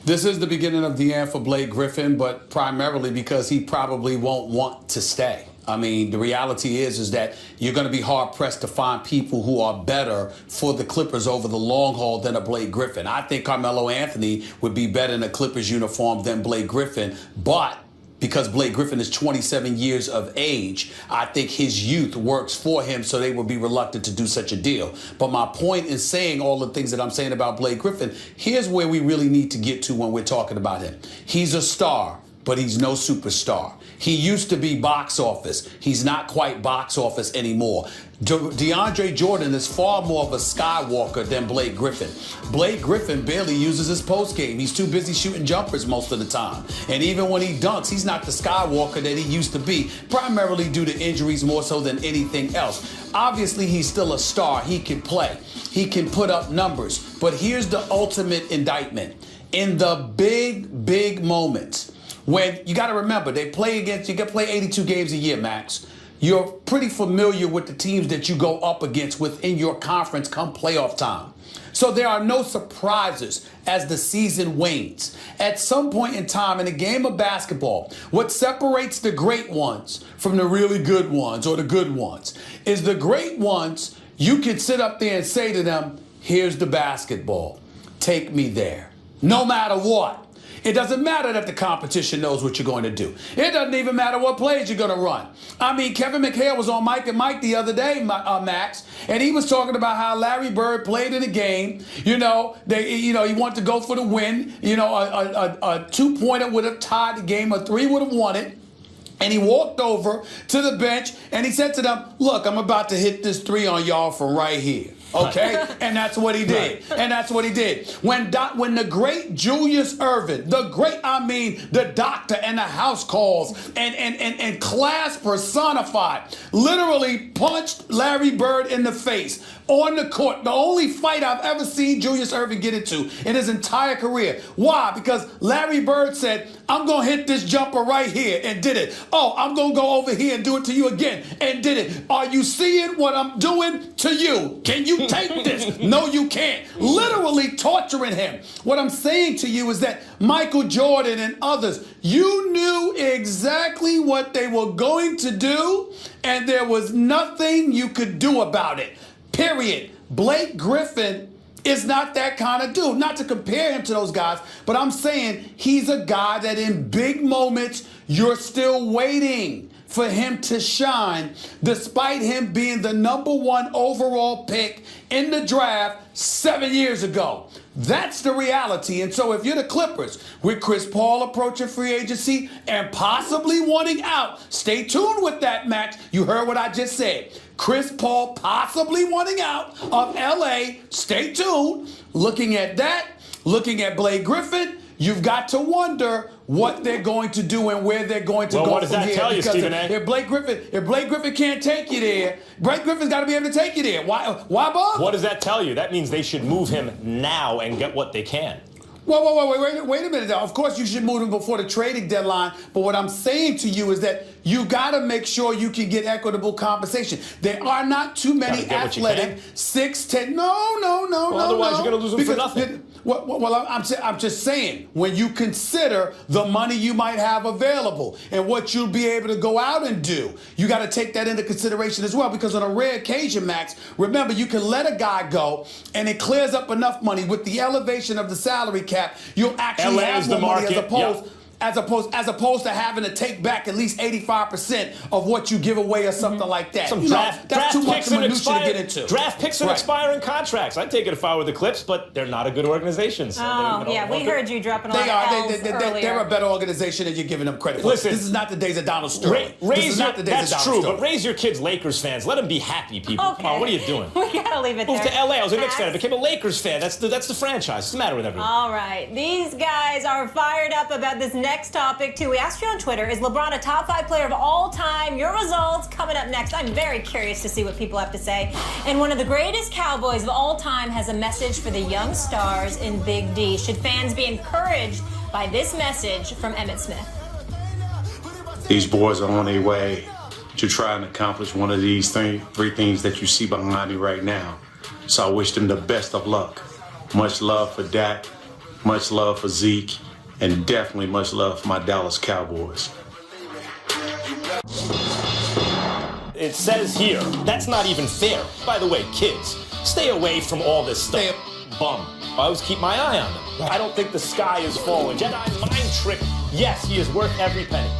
This is the beginning of the end for Blake Griffin, but primarily because he probably won't want to stay. I mean, the reality is that you're going to be hard-pressed to find people who are better for the Clippers over the long haul than a Blake Griffin. I think Carmelo Anthony would be better in a Clippers uniform than Blake Griffin, but because Blake Griffin is 27 years of age, I think his youth works for him, so they would be reluctant to do such a deal. But my point in saying all the things that I'm saying about Blake Griffin, here's where we really need to get to when we're talking about him. He's a star, but he's no superstar. He used to be box office. He's not quite box office anymore. DeAndre Jordan is far more of a Skywalker than Blake Griffin. Blake Griffin barely uses his post game. He's too busy shooting jumpers most of the time. And even when he dunks, he's not the Skywalker that he used to be, primarily due to injuries more so than anything else. Obviously, he's still a star. He can play. He can put up numbers. But here's the ultimate indictment. In the big moments, when you got to remember, you can play 82 games a year, Max. You're pretty familiar with the teams that you go up against within your conference come playoff time. So there are no surprises as the season wanes. At some point in time in a game of basketball, what separates the great ones from the really good ones or the good ones is the great ones, you can sit up there and say to them, here's the basketball. Take me there. No matter what. It doesn't matter that the competition knows what you're going to do. It doesn't even matter what plays you're going to run. I mean, Kevin McHale was on Mike and Mike the other day, Max, and he was talking about how Larry Bird played in a game. He wanted to go for the win. A two-pointer would have tied the game, a three would have won it. And he walked over to the bench and he said to them, look, I'm about to hit this three on y'all from right here. Okay? And that's what he did. And that's what he did. When the great Julius Erving, the doctor and the house calls and class personified, literally punched Larry Bird in the face on the court. The only fight I've ever seen Julius Erving get into in his entire career. Why? Because Larry Bird said, I'm going to hit this jumper right here and did it. Oh, I'm going to go over here and do it to you again and did it. Are you seeing what I'm doing to you? Can you take this? No, you can't. Literally torturing him. What I'm saying to you is that Michael Jordan and others, you knew exactly what they were going to do and there was nothing you could do about it. Period. Blake Griffin is not that kind of dude. Not to compare him to those guys, but I'm saying he's a guy that in big moments, you're still waiting for him to shine, despite him being the #1 overall pick in the draft 7 years ago. That's the reality. And so if you're the Clippers, with Chris Paul approaching free agency and possibly wanting out, stay tuned with that, Max. You heard what I just said. Chris Paul possibly wanting out of LA. Stay tuned. Looking at that, looking at Blake Griffin, you've got to wonder what they're going to do and where they're going to go what does from that here. tell you, Because Stephen A? if Blake Griffin can't take you there, Blake Griffin's got to be able to take you there. Why bother? What does that tell you? That means they should move him now and get what they can. Wait a minute now. Of course, you should move him before the trading deadline. But what I'm saying to you is that you got to make sure you can get equitable compensation. There are not too many athletic 6'10". No. Otherwise, you're going to lose him for nothing. Well, I'm just saying, when you consider the money you might have available and what you'll be able to go out and do, you got to take that into consideration as well. Because on a rare occasion, Max, remember, you can let a guy go and it clears up enough money with the elevation of the salary cap. You'll actually have more money as opposed to having to take back at least 85% of what you give away or something like that. That's too much minutia to get into. Draft picks and expiring contracts. I'd take it if I were the Clips, but they're not a good organization. So we heard you dropping a lot of L's earlier. They're a better organization than you're giving them credit for. Listen, this is not the days of Donald Sterling. That's true, but raise your kids Lakers fans. Let them be happy, people. Okay. Come on, what are you doing? We gotta leave it there. Moved to LA. I was a Knicks fan. I became a Lakers fan. That's the franchise. What's the matter with everyone? All right. These guys are fired up about this next topic, too. We asked you on Twitter, is LeBron a top 5 player of all time? Your results coming up next. I'm very curious to see what people have to say. And one of the greatest Cowboys of all time has a message for the young stars in Big D. Should fans be encouraged by this message from Emmitt Smith? These boys are on their way to try and accomplish one of these three things that you see behind me right now. So I wish them the best of luck. Much love for Dak, much love for Zeke, and definitely much love for my Dallas Cowboys. It says here, that's not even fair. By the way, kids, stay away from all this stuff. Bum. I always keep my eye on them. I don't think the sky is falling. Jedi mind trick. Yes, he is worth every penny.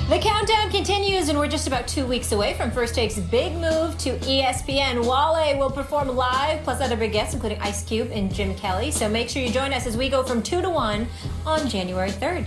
The countdown continues, and we're just about 2 weeks away from First Take's big move to ESPN. Wale will perform live, plus other big guests, including Ice Cube and Jim Kelly. So make sure you join us as we go from 2 to 1 on January 3rd.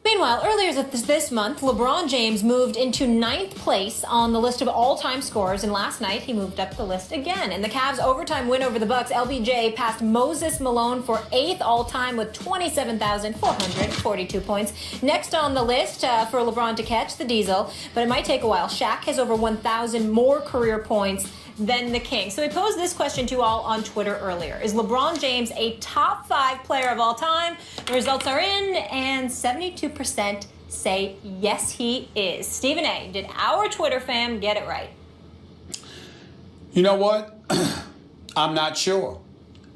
Meanwhile, earlier this month, LeBron James moved into 9th place on the list of all-time scorers, and last night he moved up the list again. In the Cavs' overtime win over the Bucks, LBJ passed Moses Malone for 8th all-time with 27,442 points. Next on the list for LeBron to catch, the Diesel, but it might take a while. Shaq has over 1,000 more career points than the King. So we posed this question to you all on Twitter earlier. Is LeBron James a top 5 player of all time? The results are in, and 72% say yes, he is. Stephen A., did our Twitter fam get it right? You know what? I'm not sure.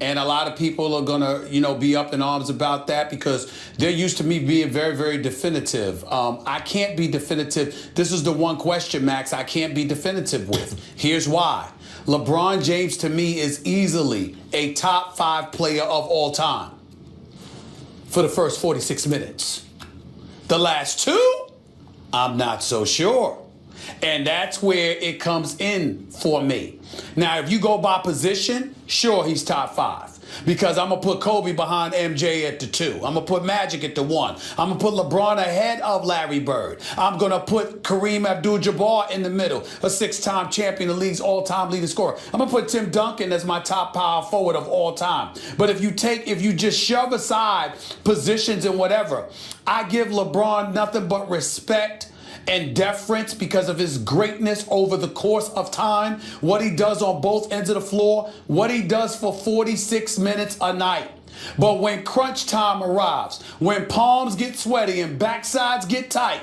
And a lot of people are gonna, be up in arms about that because they're used to me being very, very definitive. I can't be definitive. This is the one question, Max, I can't be definitive with. Here's why. LeBron James, to me, is easily a top 5 player of all time for the first 46 minutes. The last 2, I'm not so sure. And that's where it comes in for me. Now, if you go by position, sure, he's top 5. Because I'm going to put Kobe behind MJ at the 2. I'm going to put Magic at the 1. I'm going to put LeBron ahead of Larry Bird. I'm going to put Kareem Abdul-Jabbar in the middle, a 6-time champion, the league's all-time leading scorer. I'm going to put Tim Duncan as my top power forward of all time. But if you just shove aside positions and whatever, I give LeBron nothing but respect and deference because of his greatness over the course of time, what he does on both ends of the floor, what he does for 46 minutes a night. But when crunch time arrives, when palms get sweaty and backsides get tight,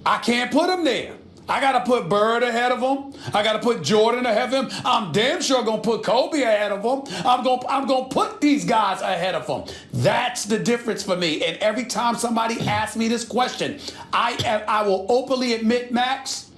I can't put him there. I got to put Bird ahead of him. I got to put Jordan ahead of him. I'm damn sure going to put Kobe ahead of him. I'm going to put these guys ahead of him. That's the difference for me. And every time somebody asks me this question, I will openly admit, Max,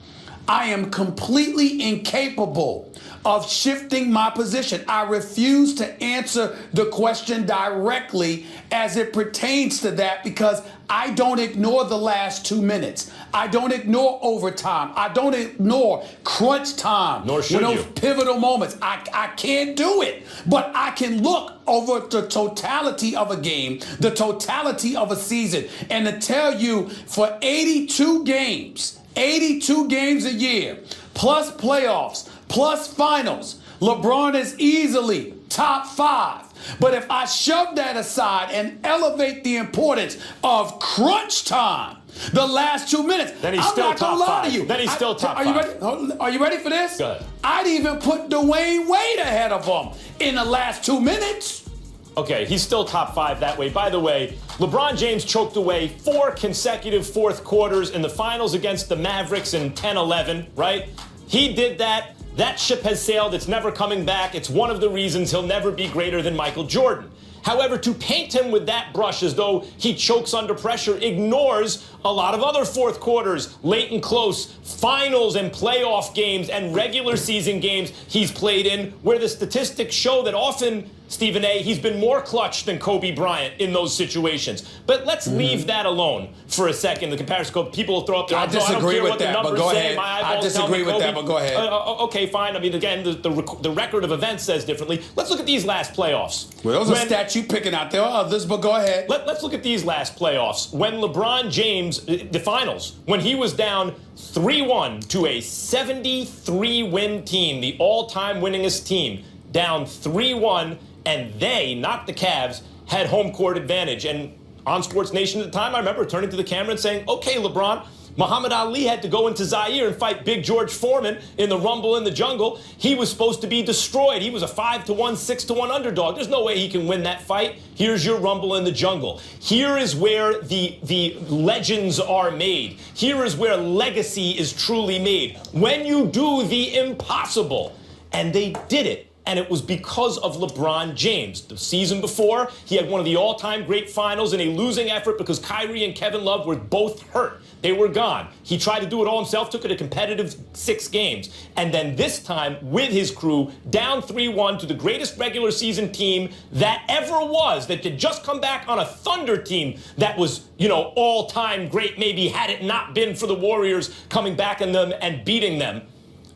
I am completely incapable of shifting my position. I refuse to answer the question directly as it pertains to that because I don't ignore the last 2 minutes. I don't ignore overtime. I don't ignore crunch time. Nor should those you. Pivotal moments. I can't do it. But I can look over the totality of a game, the totality of a season, and to tell you for 82 games a year, plus playoffs, plus finals, LeBron is easily top 5. But if I shove that aside and elevate the importance of crunch time, the last 2 minutes, then he's I'm still not gonna top lie 5. to you. Then he's still top 5. Are you ready for this? Go ahead. I'd even put Dwayne Wade ahead of him in the last 2 minutes. Okay, he's still top 5 that way. By the way, LeBron James choked away 4 consecutive fourth quarters in the finals against the Mavericks in 10-11, right? He did that. That ship has sailed. It's never coming back. It's one of the reasons he'll never be greater than Michael Jordan. However, to paint him with that brush as though he chokes under pressure ignores a lot of other fourth quarters, late and close, finals and playoff games and regular season games he's played in, where the statistics show that often, Stephen A., he's been more clutch than Kobe Bryant in those situations. But let's leave that alone for a second. The comparison, people will throw up their I disagree with that, but go ahead. I disagree with that, but go ahead. Okay, fine. I mean, again, the record of events says differently. Let's look at these last playoffs. Well, those are stats you picking out. There are others, but go ahead. Let's look at these last playoffs. When LeBron James, the finals, when he was down 3-1 to a 73-win team, the all-time winningest team, down 3-1, and they, not the Cavs, had home court advantage. And on Sports Nation at the time, I remember turning to the camera and saying, okay, LeBron, Muhammad Ali had to go into Zaire and fight Big George Foreman in the Rumble in the Jungle. He was supposed to be destroyed. He was a 5-1, 6-1 underdog. There's no way he can win that fight. Here's your Rumble in the Jungle. Here is where the legends are made. Here is where legacy is truly made. When you do the impossible, and they did it. And it was because of LeBron James. The season before, he had one of the all-time great finals in a losing effort because Kyrie and Kevin Love were both hurt. They were gone. He tried to do it all himself, took it a competitive 6 games. And then this time, with his crew, down 3-1 to the greatest regular season team that ever was, that had just come back on a Thunder team that was, all-time great, maybe had it not been for the Warriors coming back on them and beating them.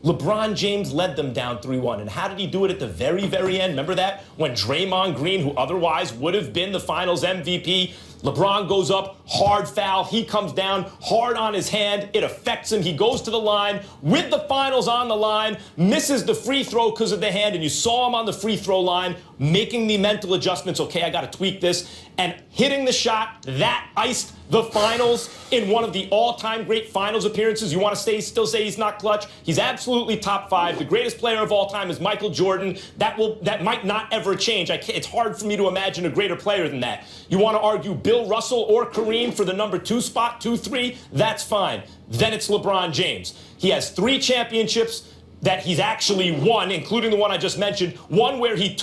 LeBron James led them down 3-1. And how did he do it at the very, very end? Remember that? When Draymond Green, who otherwise would have been the finals MVP, LeBron goes up, hard foul. He comes down, hard on his hand. It affects him. He goes to the line with the finals on the line, misses the free throw because of the hand. And you saw him on the free throw line making the mental adjustments. Okay, I got to tweak this. And hitting the shot that iced the finals in one of the all-time great finals appearances. You want to still say he's not clutch? He's absolutely top 5. The greatest player of all time is Michael Jordan. That might not ever change. It's hard for me to imagine a greater player than that. You want to argue Bill Russell or Kareem for the number 2 spot, 2-3? That's fine. Then it's LeBron James. He has 3 championships that he's actually won, including the one I just mentioned, one where he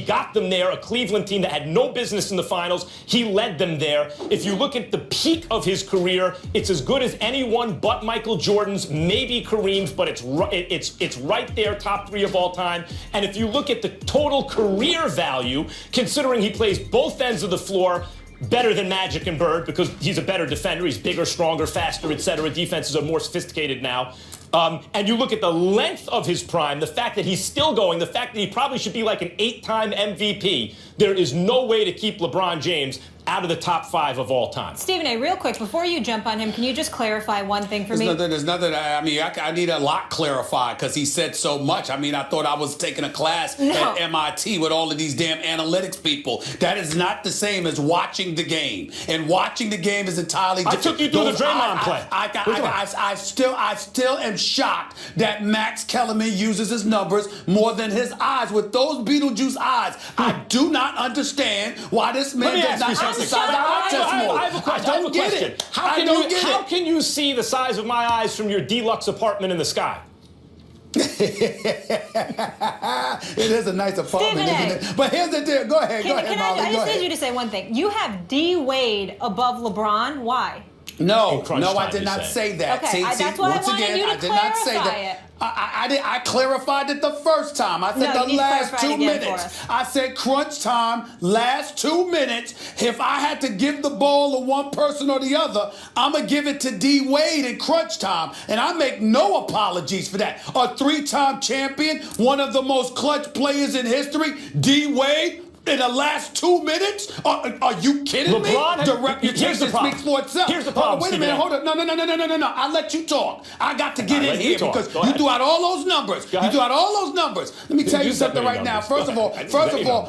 got them there, a Cleveland team that had no business in the finals. He led them there. If you look at the peak of his career, it's as good as anyone but Michael Jordan's, maybe Kareem's, but it's right there, top 3 of all time. And if you look at the total career value, considering he plays both ends of the floor, better than Magic and Bird because he's a better defender. He's bigger, stronger, faster, etc. Defenses are more sophisticated now. And you look at the length of his prime, the fact that he's still going, the fact that he probably should be like an 8-time MVP. There is no way to keep LeBron James out of the top 5 of all time. Stephen A., real quick, before you jump on him, can you just clarify one thing for me? There's nothing. I mean, I need a lot clarified because he said so much. I mean, I thought I was taking a class at MIT with all of these damn analytics people. That is not the same as watching the game. And watching the game is entirely different. I took you through the Draymond play. I still am shocked that Max Kellerman uses his numbers more than his eyes. With those Beetlejuice eyes, I do not understand why this man does not exercise I have a question. I don't get it. How can you see the size of my eyes from your deluxe apartment in the sky? It is a nice apartment, isn't it? But here's the deal. Go ahead, Molly. I just need you to say one thing. You have D. Wade above LeBron. Why? No, I did not say that. Okay, that's what I wanted you to did not say that. I clarified it the first time. I said the last 2 minutes. I said crunch time, last 2 minutes. If I had to give the ball to one person or the other, I'm going to give it to D. Wade in crunch time. And I make no apologies for that. A 3-time champion, one of the most clutch players in history, D. Wade. In the last 2 minutes? Are you kidding me? The reputation speaks for itself. Here's the problem. Wait a minute. Hold on. No. I'll let you talk. I got to get in here because you threw out all those numbers. You threw out all those numbers. Let me tell you something right now. First of all,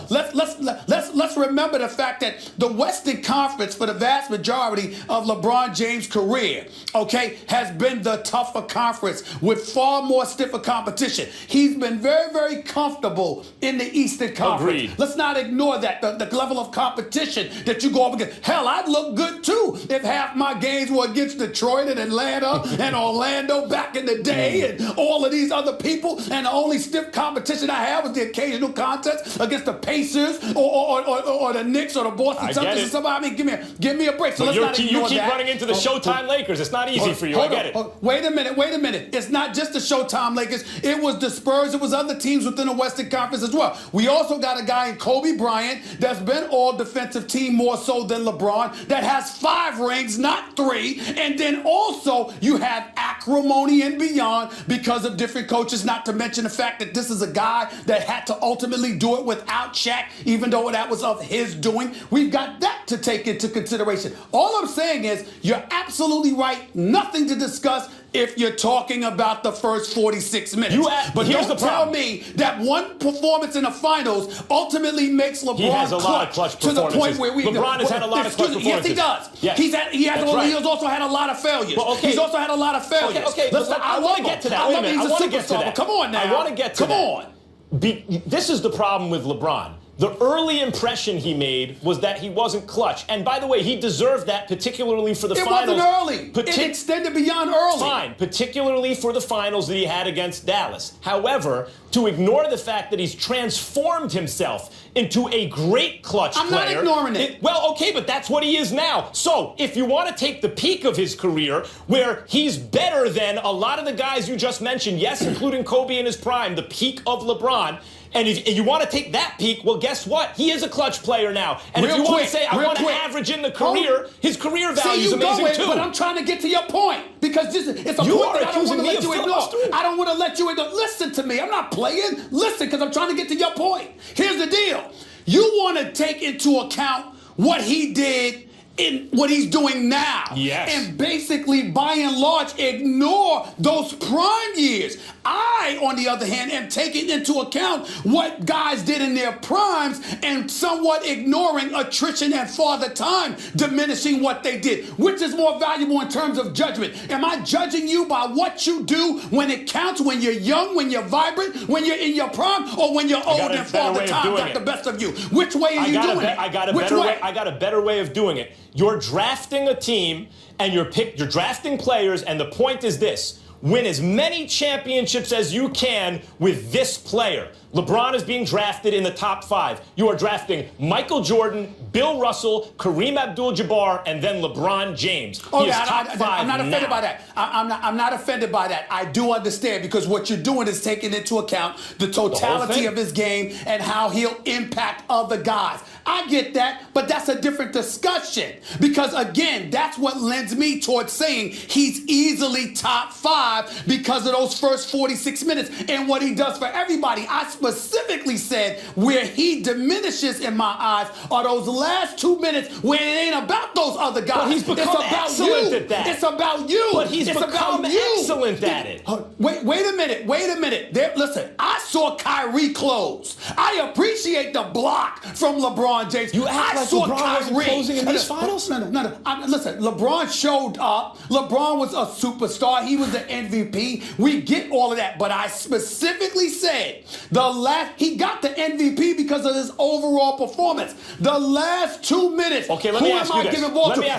let's remember the fact that the Western Conference, for the vast majority of LeBron James' career, okay, has been the tougher conference with far more stiffer competition. He's been very, very comfortable in the Eastern Conference. Agreed. Let's not ignore that. The level of competition that you go up against. Hell, I'd look good too if half my games were against Detroit and Atlanta and Orlando back in the day and all of these other people. And the only stiff competition I had was the occasional contest against the Pacers or the Knicks or the Boston Celtics or somebody. I mean, give me a break. So let's not ignore that. You keep running into the Showtime Lakers. It's not easy for you. I get it. Wait a minute. It's not just the Showtime Lakers. It was the Spurs. It was other teams within the Western Conference as well. We also got a guy in Kobe Bryant that's been all defensive team more so than LeBron that has 5 rings, not 3. And then also you have acrimony and beyond because of different coaches, not to mention the fact that this is a guy that had to ultimately do it without Shaq, even though that was of his doing. We've got that to take into consideration. All I'm saying is you're absolutely right. Nothing to discuss if you're talking about the first 46 minutes. But don't tell me that one performance in the finals ultimately makes LeBron clutch to the point where LeBron has had a lot of clutch performances. Yes, he does. Yes. He has also had a lot of failures. He's also had a lot of failures. I want to get to that. Wait a minute. I want to get to that. Come on now. I want to get to that. Come on. This is the problem with LeBron. The early impression he made was that he wasn't clutch. And by the way, he deserved that, particularly for the finals. It wasn't early. It extended beyond early. Fine, particularly for the finals that he had against Dallas. However, to ignore the fact that he's transformed himself into a great clutch player. I'm not ignoring it. Well, okay, but that's what he is now. So if you want to take the peak of his career, where he's better than a lot of the guys you just mentioned, yes, including Kobe in his prime, the peak of LeBron, and if you want to take that peak, well, guess what? He is a clutch player now. And if you want to say, I want to average in the career, his career value is amazing too. But I'm trying to get to your point because it's a point that I don't want to let you ignore. I don't want to let you ignore. Listen to me. I'm not playing. Listen, because I'm trying to get to your point. Here's the deal. You want to take into account what he did in what he's doing now. Yes. And basically, by and large, ignore those prime years. I, on the other hand, am taking into account what guys did in their primes and somewhat ignoring attrition and father time, diminishing what they did. Which is more valuable in terms of judgment? Am I judging you by what you do when it counts, when you're young, when you're vibrant, when you're in your prime, or when you're old and father time got the best of you? Which way are you doing it? I got a better way of doing it. You're drafting a team and you're drafting players, and the point is this: win as many championships as you can with this player. LeBron is being drafted in the top 5. You are drafting Michael Jordan, Bill Russell, Kareem Abdul-Jabbar, and then LeBron James. He is top 5 I'm not offended by that. I'm not offended by that. I do understand because what you're doing is taking into account the totality of his game and how he'll impact other guys. I get that, but that's a different discussion because, again, that's what lends me towards saying he's easily top 5 because of those first 46 minutes and what he does for everybody. I specifically said where he diminishes in my eyes are those last 2 minutes where it ain't about those other guys. But he's become excellent at that. It's about you. But he's become excellent at it. Wait a minute. Listen, I saw Kyrie close. I appreciate the block from LeBron James. You act like LeBron wasn't closing in these finals? No. Listen, LeBron showed up. LeBron was a superstar. He was the MVP. We get all of that. But I specifically said he got the MVP because of his overall performance. The last 2 minutes. Okay, let me ask you this.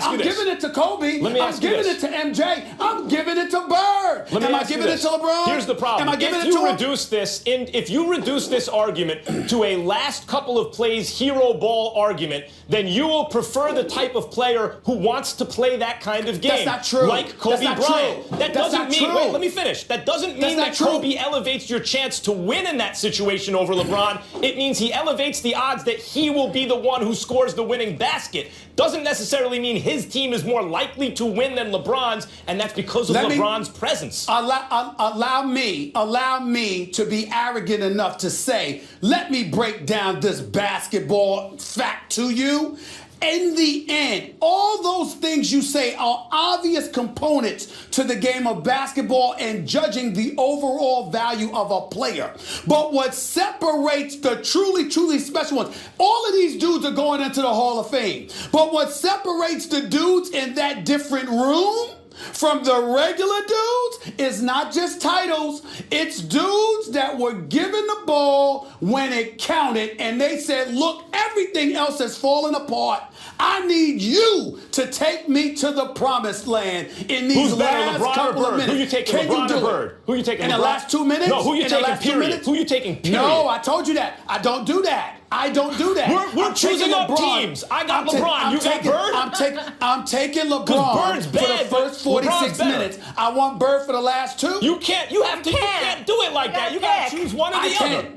I'm giving it to Kobe. I'm giving it to MJ. I'm giving it to Bird. Am I giving it to LeBron? Here's the problem. Am I giving it to him? If you reduce this argument to a last couple of plays hero ball argument, then you will prefer the type of player who wants to play that kind of game. That's not true. Like Kobe Bryant. That doesn't mean. Wait, let me finish. That doesn't mean that Kobe elevates your chance to win in that situation over LeBron. It means he elevates the odds that he will be the one who scores the winning basket. Doesn't necessarily mean his team is more likely to win than LeBron's, and that's because of LeBron's presence. Allow me to be arrogant enough to say, let me break down this basketball fact to you. In the end, all those things you say are obvious components to the game of basketball and judging the overall value of a player. But what separates the truly, truly special ones, all of these dudes are going into the Hall of Fame. But what separates the dudes in that different room from the regular dudes is not just titles. It's dudes that were given the ball when it counted, and they said, look, everything else has fallen apart. I need you to take me to the promised land in these Who's better, last LeBron couple or Bird? of minutes. Who you taking, Can LeBron you or do Bird? it? Who you taking, in LeBron? the last 2 minutes? No, who you in taking, the last 2 period? minutes? Who you taking, period? No, I told you that. I don't do that. I don't do that. We're I'm choosing taking up LeBron. teams. I got I'm LeBron. You got Bird? I'm taking LeBron Bird's for bad, the first 46 minutes. I want Bird for the last 2. You can't do it like that. You got to choose one or the other.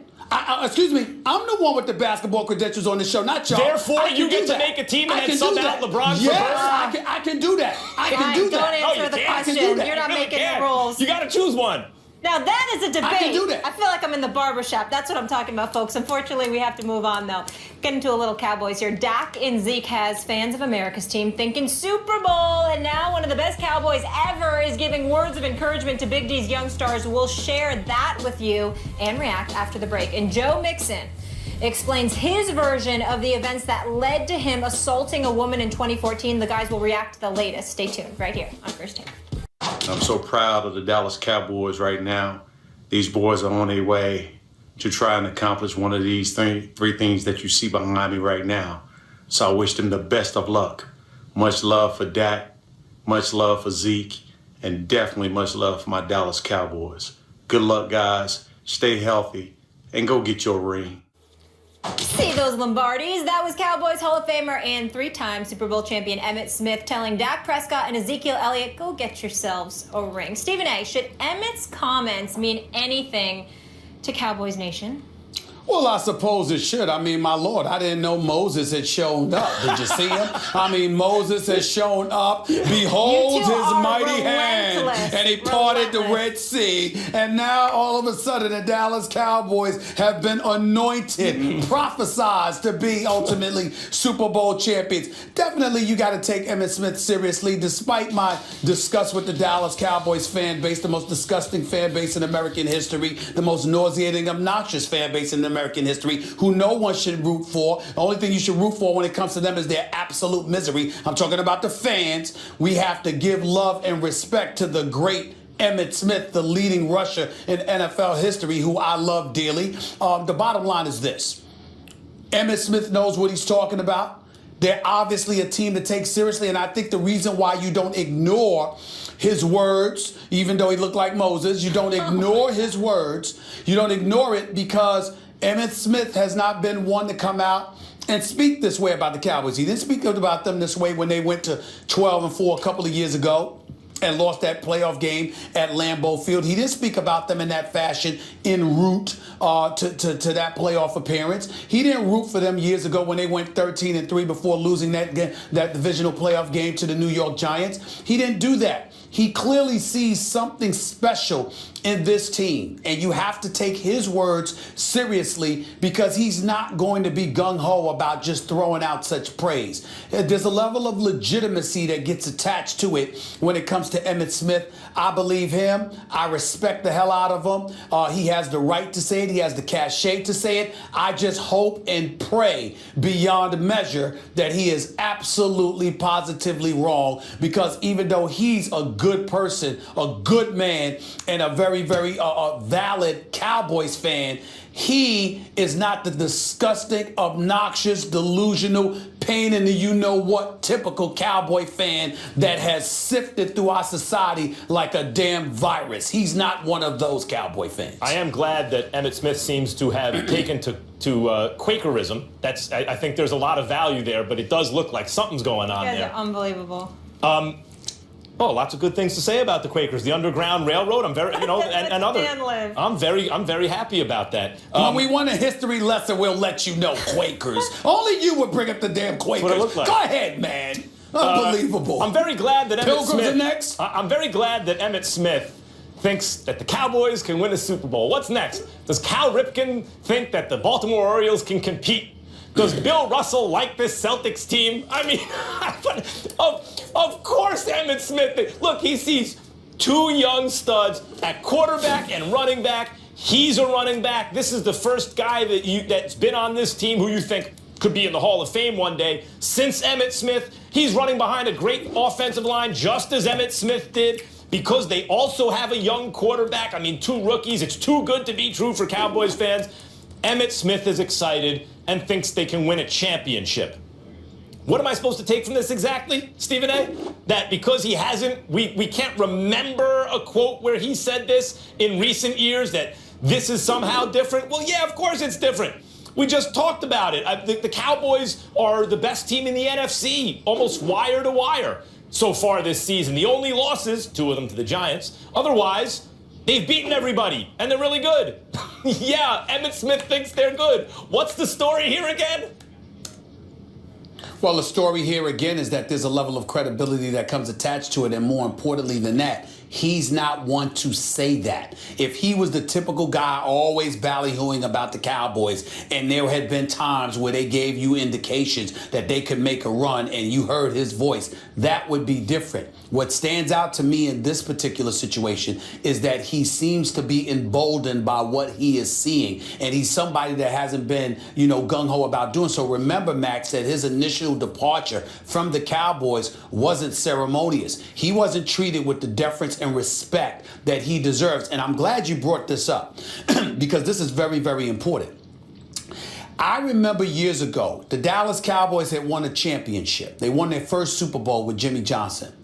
Excuse me, I'm the one with the basketball credentials on the show, not y'all. Therefore, you get to make a team and then sub out LeBron for Bird? I can do that. I can do that. Don't answer the question. You're not making the rules. You got to choose one. Now that is a debate. I can do that. I feel like I'm in the barbershop. That's what I'm talking about, folks. Unfortunately, we have to move on, though. Get into a little Cowboys here. Dak and Zeke has fans of America's team thinking Super Bowl, and now one of the best Cowboys ever is giving words of encouragement to Big D's young stars. We'll share that with you and react after the break. And Joe Mixon explains his version of the events that led to him assaulting a woman in 2014. The guys will react to the latest. Stay tuned right here on First Take. I'm so proud of the Dallas Cowboys right now. These boys are on their way to try and accomplish one of these three things that you see behind me right now. So I wish them the best of luck. Much love for Dak, much love for Zeke, and definitely much love for my Dallas Cowboys. Good luck, guys. Stay healthy and go get your ring. See those Lombardis? That was Cowboys Hall of Famer and 3-time Super Bowl champion Emmitt Smith telling Dak Prescott and Ezekiel Elliott, go get yourselves a ring. Stephen A., should Emmitt's comments mean anything to Cowboys Nation? Well, I suppose it should. I mean, my Lord, I didn't know Moses had shown up. Did you see him? I mean, Moses has shown up. Behold his mighty hand. And he parted the Red Sea. And now, all of a sudden, the Dallas Cowboys have been anointed, prophesized to be ultimately Super Bowl champions. Definitely, you got to take Emmitt Smith seriously. Despite my disgust with the Dallas Cowboys fan base, the most disgusting fan base in American history, the most nauseating, obnoxious fan base in American history, who no one should root for. The only thing you should root for when it comes to them is their absolute misery. I'm talking about the fans. We have to give love and respect to the great Emmitt Smith, the leading rusher in NFL history, who I love dearly. The bottom line is this. Emmitt Smith knows what he's talking about. They're obviously a team to take seriously, and I think the reason why you don't ignore his words, even though he looked like Moses, you don't ignore his words. You don't ignore it because Emmitt Smith has not been one to come out and speak this way about the Cowboys. He didn't speak about them this way when they went to 12-4 a couple of years ago and lost that playoff game at Lambeau Field. He didn't speak about them in that fashion en route to that playoff appearance. He didn't root for them years ago when they went 13-3 before losing that divisional playoff game to the New York Giants. He didn't do that. He clearly sees something special in this team, and you have to take his words seriously because he's not going to be gung-ho about just throwing out such praise. There's a level of legitimacy that gets attached to it when it comes to Emmitt Smith. I believe him. I respect the hell out of him. He has the right to say it. He has the cachet to say it. I just hope and pray beyond measure that he is absolutely, positively wrong, because even though he's a good person, a good man, and a very, very valid Cowboys fan, he is not the disgusting, obnoxious, delusional, pain in the you-know-what typical Cowboy fan that has sifted through our society like a damn virus. He's not one of those Cowboy fans. I am glad that Emmitt Smith seems to have taken to Quakerism. I think there's a lot of value there, but it does look like something's going on there. You guys are unbelievable. Oh, lots of good things to say about the Quakers. The Underground Railroad, I'm very, and other. I'm very happy about that. When we want a history lesson, we'll let you know, Quakers. Only you would bring up the damn Quakers. What it looked like. Go ahead, man. Unbelievable. I'm very glad that Pilgrims are next. I'm very glad that Emmitt Smith thinks that the Cowboys can win a Super Bowl. What's next? Does Cal Ripken think that the Baltimore Orioles can compete? Does Bill Russell like this Celtics team? I mean, of course Emmitt Smith. Look, he sees two young studs at quarterback and running back. He's a running back. This is the first guy that's been on this team who you think could be in the Hall of Fame one day. Since Emmitt Smith, he's running behind a great offensive line, just as Emmitt Smith did. because they also have a young quarterback. I mean, 2 rookies. It's too good to be true for Cowboys fans. Emmitt Smith is excited and thinks they can win a championship. What am I supposed to take from this exactly, Stephen A? That because he hasn't, we can't remember a quote where he said this in recent years, that this is somehow different? Well, yeah, of course it's different. We just talked about it. The Cowboys are the best team in the NFC, almost wire to wire so far this season. The only losses, 2 of them to the Giants. Otherwise, they've beaten everybody, and they're really good. Yeah, Emmitt Smith thinks they're good. What's the story here again? Well, the story here again is that there's a level of credibility that comes attached to it, and more importantly than that, he's not one to say that. If he was the typical guy always ballyhooing about the Cowboys, and there had been times where they gave you indications that they could make a run and you heard his voice, that would be different. What stands out to me in this particular situation is that he seems to be emboldened by what he is seeing, and he's somebody that hasn't been, gung-ho about doing so. Remember, Max, that his initial departure from the Cowboys wasn't ceremonious. He wasn't treated with the deference and respect that he deserves, and I'm glad you brought this up because this is very, very important. I remember years ago, the Dallas Cowboys had won a championship. They won their first Super Bowl with Jimmy Johnson.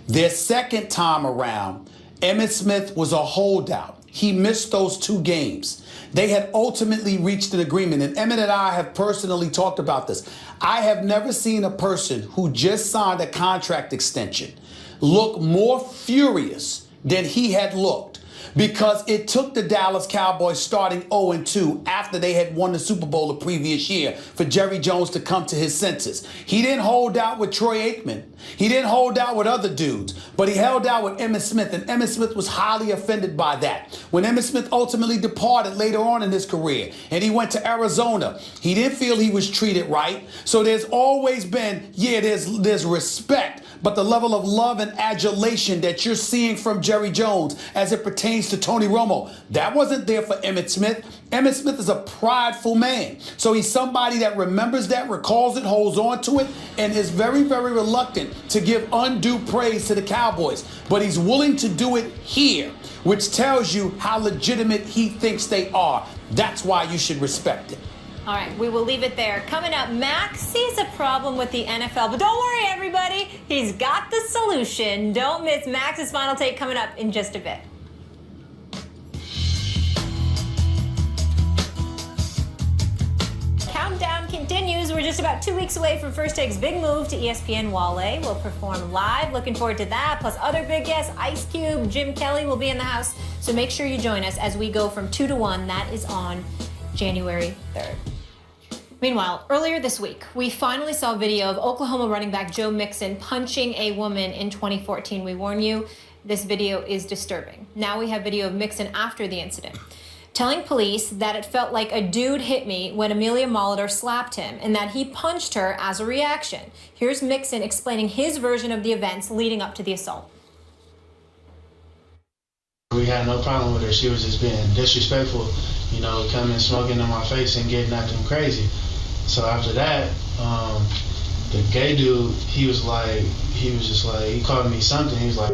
Their second time around, Emmitt Smith was a holdout. He missed those 2 games. They had ultimately reached an agreement, and Emmitt and I have personally talked about this. I have never seen a person who just signed a contract extension look more furious than he had looked, because it took the Dallas Cowboys starting 0-2 after they had won the Super Bowl the previous year for Jerry Jones to come to his senses. He didn't hold out with Troy Aikman. He didn't hold out with other dudes, but he held out with Emmitt Smith, and Emmitt Smith was highly offended by that. When Emmitt Smith ultimately departed later on in his career and he went to Arizona, he didn't feel he was treated right. So there's always been, there's respect, but the level of love and adulation that you're seeing from Jerry Jones as it pertains to Tony Romo, that wasn't there for Emmitt Smith. Emmitt Smith is a prideful man. So he's somebody that remembers that, recalls it, holds on to it, and is very, very reluctant to give undue praise to the Cowboys. But he's willing to do it here, which tells you how legitimate he thinks they are. That's why you should respect it. All right, we will leave it there. Coming up, Max sees a problem with the NFL, but don't worry, everybody. He's got the solution. Don't miss Max's final take coming up in just a bit. Countdown continues. We're just about 2 weeks away from First Take's big move to ESPN. Wale will perform live. Looking forward to that. Plus other big guests, Ice Cube, Jim Kelly will be in the house. So make sure you join us as we go from 2 to 1. That is on January 3rd. Meanwhile, earlier this week, we finally saw video of Oklahoma running back Joe Mixon punching a woman in 2014. We warn you, this video is disturbing. Now we have video of Mixon after the incident, telling police that it felt like a dude hit me when Amelia Molitor slapped him and that he punched her as a reaction. Here's Mixon explaining his version of the events leading up to the assault. We had no problem with her. She was just being disrespectful, coming smoking in my face and getting acting crazy. So after that, the gay dude, he called me something. He was like,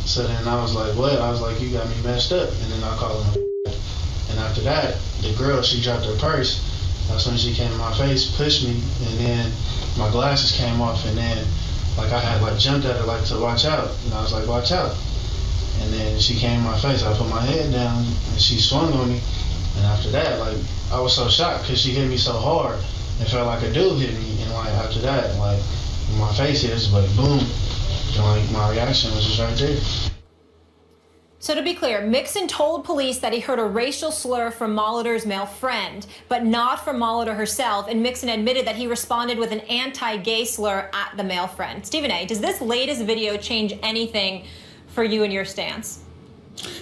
so then I was like, what? I was like, you got me messed up. And then I called him. And after that, the girl, she dropped her purse. That's when she came in my face, pushed me, and then my glasses came off, and then I had jumped at her to watch out. And I was like, watch out. And then she came in my face. I put my head down, and she swung on me. And after that, I was so shocked because she hit me so hard. It felt like a dude hit me. And after that, my face hit, but boom. And my reaction was just right there. So to be clear, Mixon told police that he heard a racial slur from Molitor's male friend, but not from Molitor herself. And Mixon admitted that he responded with an anti-gay slur at the male friend. Stephen A., does this latest video change anything for you and your stance?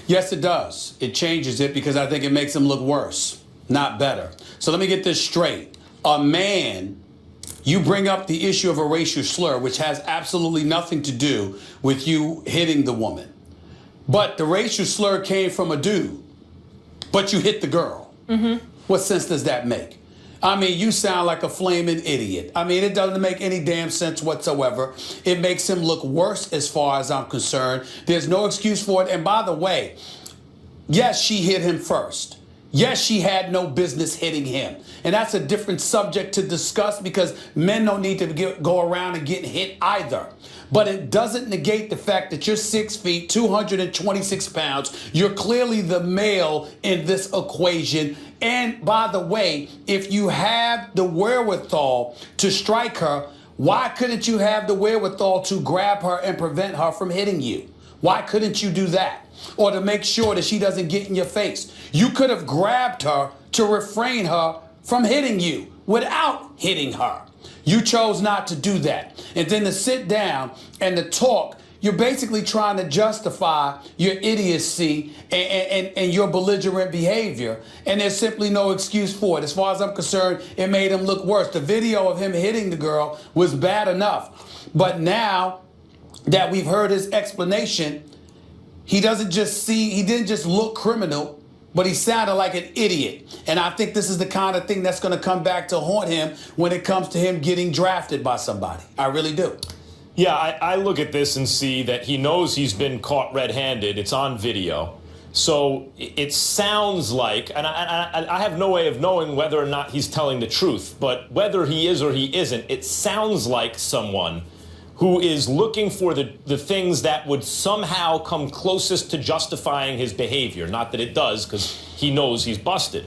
Yes, it does. It changes it because I think it makes him look worse, not better. So let me get this straight. A man, you bring up the issue of a racial slur, which has absolutely nothing to do with you hitting the woman. But the racial slur came from a dude, but you hit the girl. Mm-hmm. What sense does that make? I mean, you sound like a flaming idiot. I mean, it doesn't make any damn sense whatsoever. It makes him look worse as far as I'm concerned. There's no excuse for it. And by the way, yes, she hit him first. Yes, she had no business hitting him. And that's a different subject to discuss because men don't need to go around and get hit either. But it doesn't negate the fact that you're 6 feet, 226 pounds. You're clearly the male in this equation. And by the way, if you have the wherewithal to strike her, why couldn't you have the wherewithal to grab her and prevent her from hitting you? Why couldn't you do that? Or to make sure that she doesn't get in your face? You could have grabbed her to refrain her from hitting you without hitting her. You chose not to do that. And then to sit down and to talk, you're basically trying to justify your idiocy and your belligerent behavior. And there's simply no excuse for it. As far as I'm concerned, it made him look worse. The video of him hitting the girl was bad enough. But now that we've heard his explanation, he didn't just look criminal, but he sounded like an idiot. And I think this is the kind of thing that's going to come back to haunt him when it comes to him getting drafted by somebody. I really do. Yeah, I look at this and see that he knows he's been caught red-handed. It's on video. So it sounds like, and I have no way of knowing whether or not he's telling the truth, but whether he is or he isn't, it sounds like someone who is looking for the things that would somehow come closest to justifying his behavior. Not that it does, because he knows he's busted.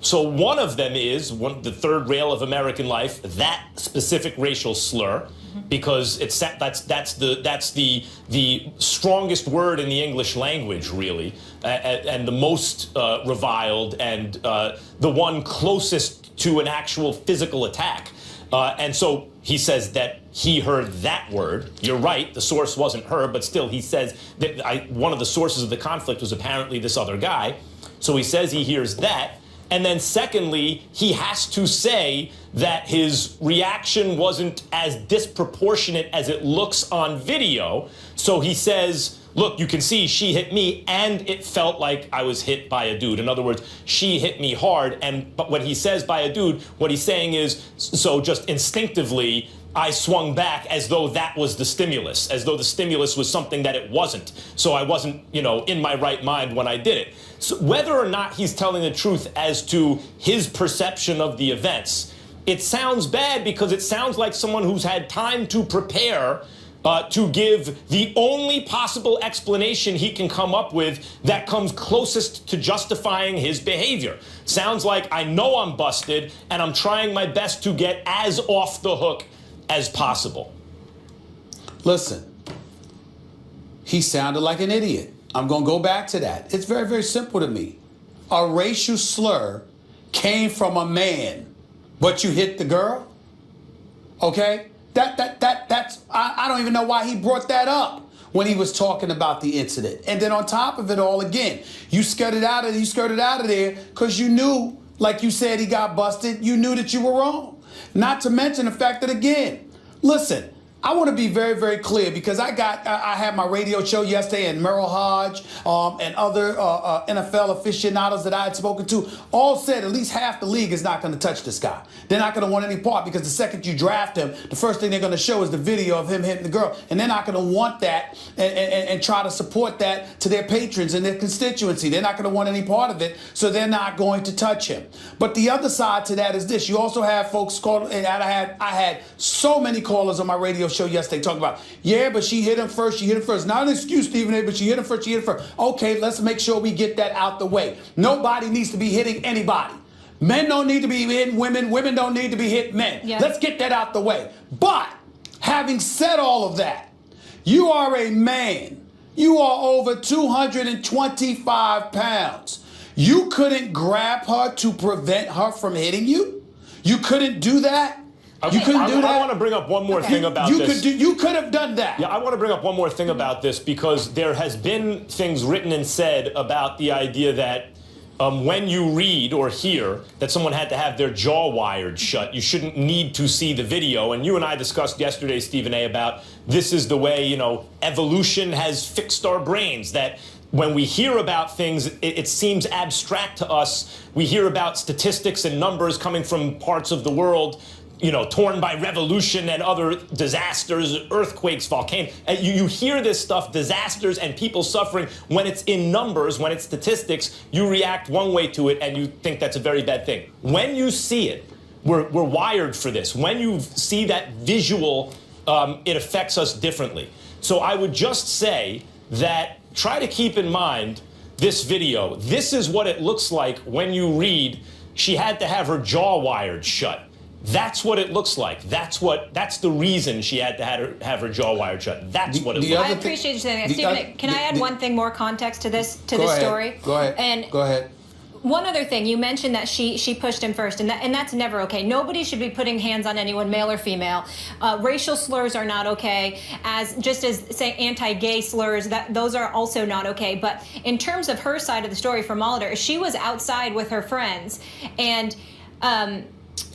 So one of them is the third rail of American life, that specific racial slur, because that's the strongest word in the English language, really, and the most reviled and the one closest to an actual physical attack. And so he says that he heard that word. You're right, the source wasn't her, but still he says that one of the sources of the conflict was apparently this other guy. So he says he hears that. And then secondly, he has to say that his reaction wasn't as disproportionate as it looks on video. So he says, look, you can see she hit me and it felt like I was hit by a dude. In other words, she hit me hard. But when he says by a dude, what he's saying is, so just instinctively, I swung back as though that was the stimulus, as though the stimulus was something that it wasn't. So I wasn't, in my right mind when I did it. So whether or not he's telling the truth as to his perception of the events, it sounds bad because it sounds like someone who's had time to prepare to give the only possible explanation he can come up with that comes closest to justifying his behavior. Sounds like I know I'm busted and I'm trying my best to get as off the hook as possible. Listen, he sounded like an idiot. I'm going to go back to that. It's very, very simple to me. A racial slur came from a man, but you hit the girl? Okay? That's I don't even know why he brought that up when he was talking about the incident. And then on top of it all, again, you skirted out of there because you knew, like you said, he got busted. You knew that you were wrong. Not to mention the fact that, again, listen, I want to be very, very clear because I had my radio show yesterday, and Merrill Hodge and other NFL aficionados that I had spoken to all said at least half the league is not going to touch this guy. They're not going to want any part because the second you draft him, the first thing they're going to show is the video of him hitting the girl. And they're not going to want that and try to support that to their patrons and their constituency. They're not going to want any part of it, so they're not going to touch him. But the other side to that is this. You also have folks called, and I had so many callers on my radio show yesterday talking about, yeah, but she hit him first. Not an excuse, Stephen A., but she hit him first. Okay, let's make sure we get that out the way. Nobody needs to be hitting anybody. Men don't need to be hitting women. Women don't need to be hitting men. Yeah. Let's get that out the way. But having said all of that, you are a man. You are over 225 pounds. You couldn't grab her to prevent her from hitting you? You couldn't do that? You couldn't do that? I want to bring up one more thing about this. You could have done that. Yeah, I want to bring up one more thing about this because there has been things written and said about the idea that when you read or hear that someone had to have their jaw wired shut, you shouldn't need to see the video. And you and I discussed yesterday, Stephen A., about this is the way, evolution has fixed our brains, that when we hear about things, it seems abstract to us. We hear about statistics and numbers coming from parts of the world, torn by revolution and other disasters, earthquakes, volcanoes. You hear this stuff, disasters and people suffering. When it's in numbers, when it's statistics, you react one way to it and you think that's a very bad thing. When you see it, we're wired for this. When you see that visual, it affects us differently. So I would just say that try to keep in mind this video. This is what it looks like when you read she had to have her jaw wired shut. That's what it looks like. That's the reason she had to have her jaw wired shut. That's what it looks like. I appreciate you saying that. Stephen, can I add one thing more context to this story? Go ahead. Go ahead. One other thing, you mentioned that she pushed him first, and that's never okay. Nobody should be putting hands on anyone, male or female. Racial slurs are not okay, just as say anti-gay slurs, those are also not okay. But in terms of her side of the story for Molitor, she was outside with her friends, and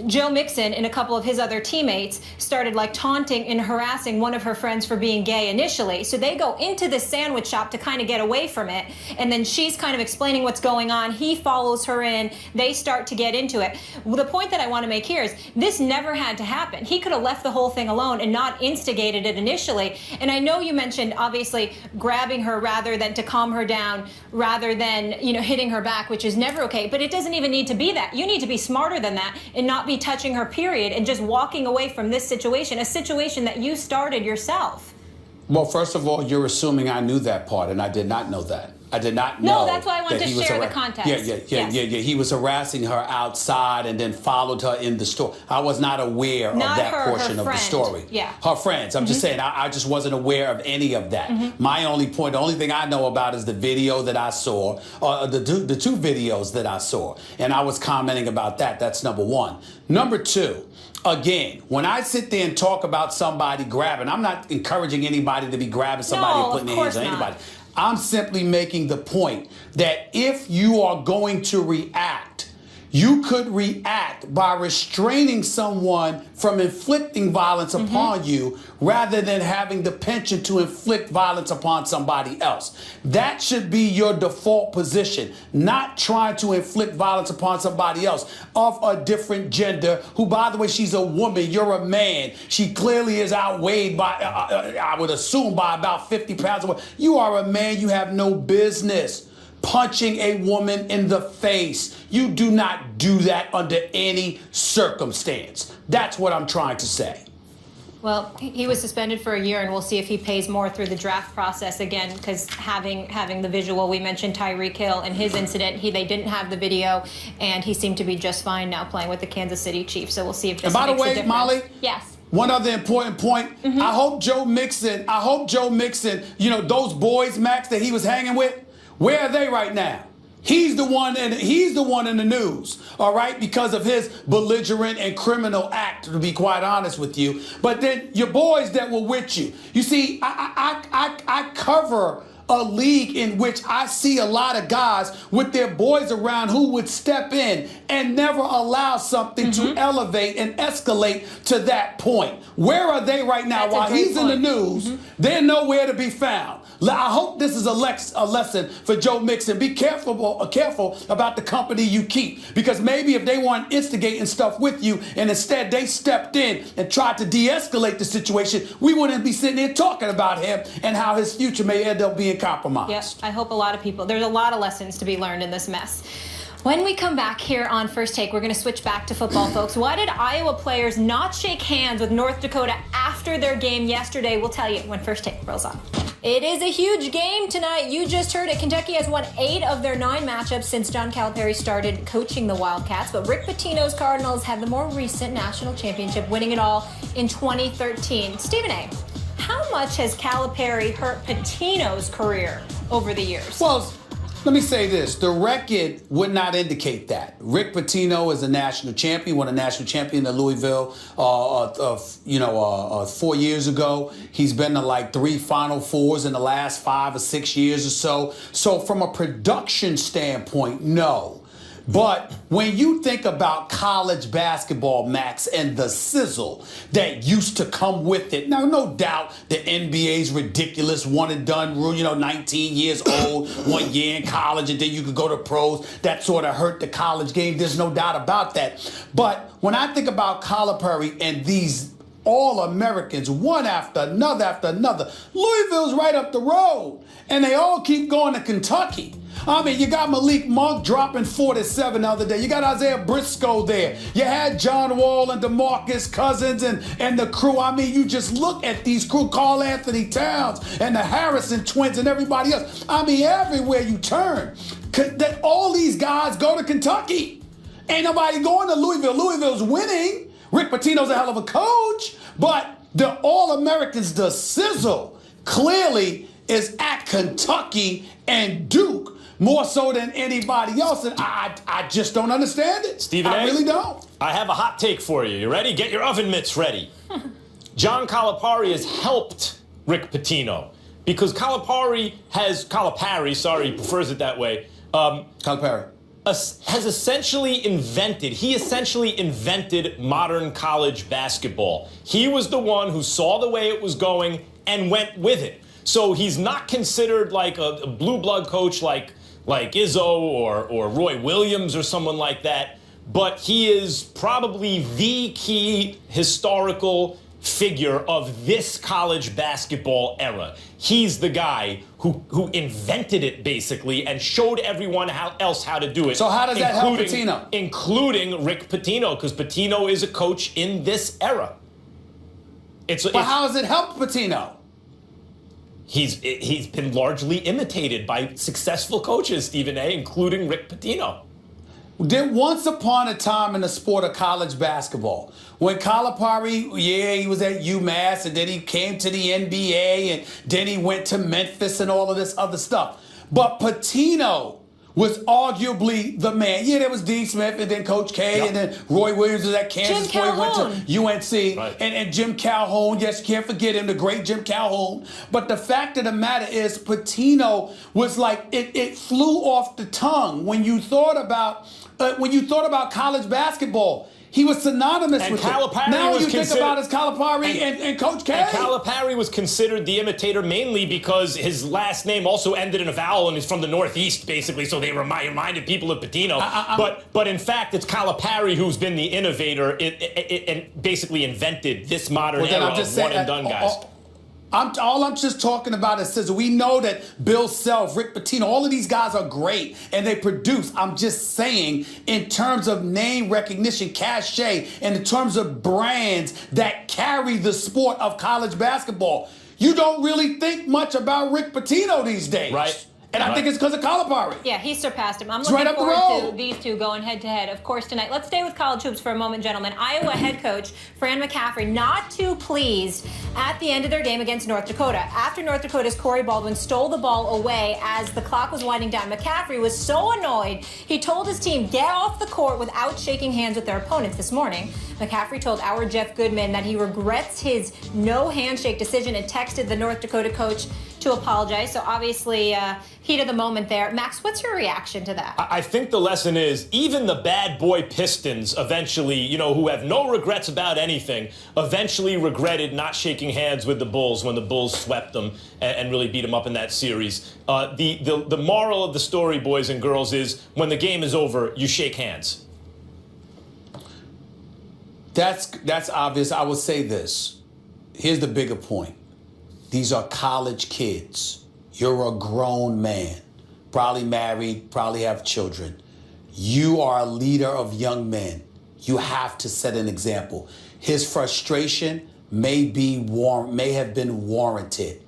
Joe Mixon and a couple of his other teammates started taunting and harassing one of her friends for being gay initially. So they go into this sandwich shop to kind of get away from it. And then she's kind of explaining what's going on. He follows her in. They start to get into it. Well, the point that I want to make here is this never had to happen. He could have left the whole thing alone and not instigated it initially. And I know you mentioned, obviously, grabbing her rather than to calm her down, rather than, hitting her back, which is never okay. But it doesn't even need to be that. You need to be smarter than that and not be touching her, period, and just walking away from this situation, a situation that you started yourself. Well, first of all, you're assuming I knew that part, and I did not know that. I did not know. No, that's why I wanted to share the context. Yeah. He was harassing her outside and then followed her in the store. I was not aware of that portion of the story. Yeah. Her friends. I'm just saying, I just wasn't aware of any of that. My only point, the only thing I know about is the video that I saw, or the two videos that I saw. And I was commenting about that. That's number one. Number two, again, when I sit there and talk about somebody grabbing, I'm not encouraging anybody to be grabbing somebody and putting their hands on anybody. I'm simply making the point that if you are going to react, you could react by restraining someone from inflicting violence upon you rather than having the penchant to inflict violence upon somebody else. That should be your default position, not trying to inflict violence upon somebody else of a different gender who, by the way, she's a woman, you're a man. She clearly is outweighed by, I would assume, by about 50 pounds. You are a man, you have no business punching a woman in the face. You do not do that under any circumstance. That's what I'm trying to say. Well, he was suspended for a year, and we'll see if he pays more through the draft process again, because having the visual, we mentioned Tyreek Hill and his incident, they didn't have the video, and he seemed to be just fine now playing with the Kansas City Chiefs. So we'll see if this makes a difference. And by the way, Molly, yes. One other important point, I hope Joe Mixon, those boys, Max, that he was hanging with, where are they right now? He's the one in the news, all right, because of his belligerent and criminal act, to be quite honest with you. But then your boys that were with you. You see, I cover a league in which I see a lot of guys with their boys around who would step in and never allow something to elevate and escalate to that point. Where are they right now? While he's in the news, they're nowhere to be found. I hope this is a lesson for Joe Mixon. Be careful about the company you keep, because maybe if they weren't instigating stuff with you and instead they stepped in and tried to de-escalate the situation, we wouldn't be sitting here talking about him and how his future may end up being compromised. Yes, I hope a lot of people, there's a lot of lessons to be learned in this mess. When we come back here on First Take, we're going to switch back to football, folks. Why did Iowa players not shake hands with North Dakota after their game yesterday? We'll tell you when First Take rolls on. It is a huge game tonight. You just heard it. Kentucky has won 8 of their 9 matchups since John Calipari started coaching the Wildcats. But Rick Pitino's Cardinals have the more recent national championship, winning it all in 2013. Stephen A., how much has Calipari hurt Pitino's career over the years? Well, Let me say this. The record would not indicate that. Rick Pitino is a national champion, won a national champion in Louisville 4 years ago. He's been to like 3 Final Fours in the last 5 or 6 years or so. So from a production standpoint, no. But when you think about college basketball, Max, and the sizzle that used to come with it, now, no doubt the NBA's ridiculous, one and done rule, 19 years old, 1 year in college, and then you could go to pros. That sort of hurt the college game. There's no doubt about that. But when I think about Calipari and these All-Americans, one after another, Louisville's right up the road, and they all keep going to Kentucky. I mean, you got Malik Monk dropping 47 the other day. You got Isaiah Briscoe there. You had John Wall and DeMarcus Cousins and the crew. I mean, you just look at these crew, Karl Anthony Towns and the Harrison twins and everybody else. I mean, everywhere you turn, that all these guys go to Kentucky. Ain't nobody going to Louisville. Louisville's winning. Rick Pitino's a hell of a coach, but the All-Americans, the sizzle, clearly is at Kentucky and Duke more so than anybody else, and I just don't understand it. Stephen A., I really don't. I have a hot take for you. You ready? Get your oven mitts ready. John Calipari has helped Rick Pitino because Calipari, he prefers it that way. Calipari. He essentially invented modern college basketball. He was the one who saw the way it was going and went with it. So he's not considered like a blue blood coach like Izzo or Roy Williams or someone like that, but he is probably the key historical figure of this college basketball era. He's the guy who invented it basically and showed everyone else how to do it. So how does that help Pitino? Including Rick Pitino, because Pitino is a coach in this era. How does it help Pitino? He's been largely imitated by successful coaches, Stephen A., including Rick Pitino. There once upon a time in the sport of college basketball, when Calipari, he was at UMass, and then he came to the NBA, and then he went to Memphis and all of this other stuff. But Pitino was arguably the man. Yeah, there was Dean Smith and then Coach K and then Roy Williams was at Kansas before he went to UNC. Right. And Jim Calhoun, yes, you can't forget him, the great Jim Calhoun. But the fact of the matter is Pitino was like, it flew off the tongue when you thought about college basketball. He was synonymous with Calipari it. Now was you think about his Calipari and Coach K. And Calipari was considered the imitator mainly because his last name also ended in a vowel and he's from the Northeast, basically, so they reminded people of Pitino. But in fact, it's Calipari who's been the innovator and basically invented this modern era of one-and-done guys. All I'm just talking about is sizzle. We know that Bill Self, Rick Pitino, all of these guys are great and they produce. I'm just saying in terms of name recognition, cachet, and in terms of brands that carry the sport of college basketball, you don't really think much about Rick Pitino these days. Right. And I think it's because of Calipari. Yeah, he surpassed him. I'm It's looking right up the forward road. to these two going head-to-head, of course, tonight. Let's stay with college hoops for a moment, gentlemen. Iowa head coach Fran McCaffrey not too pleased at the end of their game against North Dakota. After North Dakota's Corey Baldwin stole the ball away as the clock was winding down, McCaffrey was so annoyed, he told his team get off the court without shaking hands with their opponents this morning. McCaffrey told our Jeff Goodman that he regrets his no handshake decision and texted the North Dakota coach to apologize. So obviously, heat of the moment there. Max, what's your reaction to that? I think the lesson is even the bad boy Pistons eventually, who have no regrets about anything, eventually regretted not shaking hands with the Bulls when the Bulls swept them and really beat them up in that series. The moral of the story, boys and girls, is when the game is over, you shake hands. That's obvious. I would say this. Here's the bigger point. These are college kids. You're a grown man, probably married, probably have children. You are a leader of young men. You have to set an example. His frustration may have been warranted,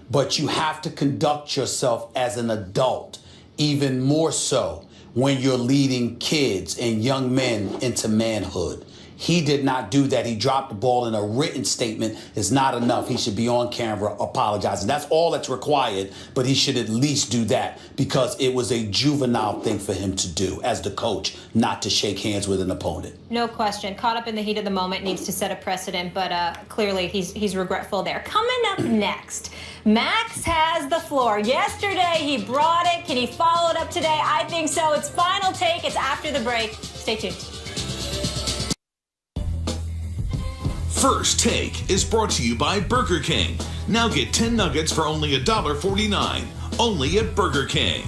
but you have to conduct yourself as an adult, even more so when you're leading kids and young men into manhood. He did not do that. He dropped the ball in a written statement. It's not enough. He should be on camera apologizing. That's all that's required, but he should at least do that because it was a juvenile thing for him to do as the coach, not to shake hands with an opponent. No question. Caught up in the heat of the moment, needs to set a precedent, but clearly he's regretful there. Coming up next, Max has the floor. Yesterday he brought it. Can he follow it up today? I think so. It's Final Take. It's after the break. Stay tuned. First Take is brought to you by Burger King. Now get 10 nuggets for only $1.49. Only at Burger King.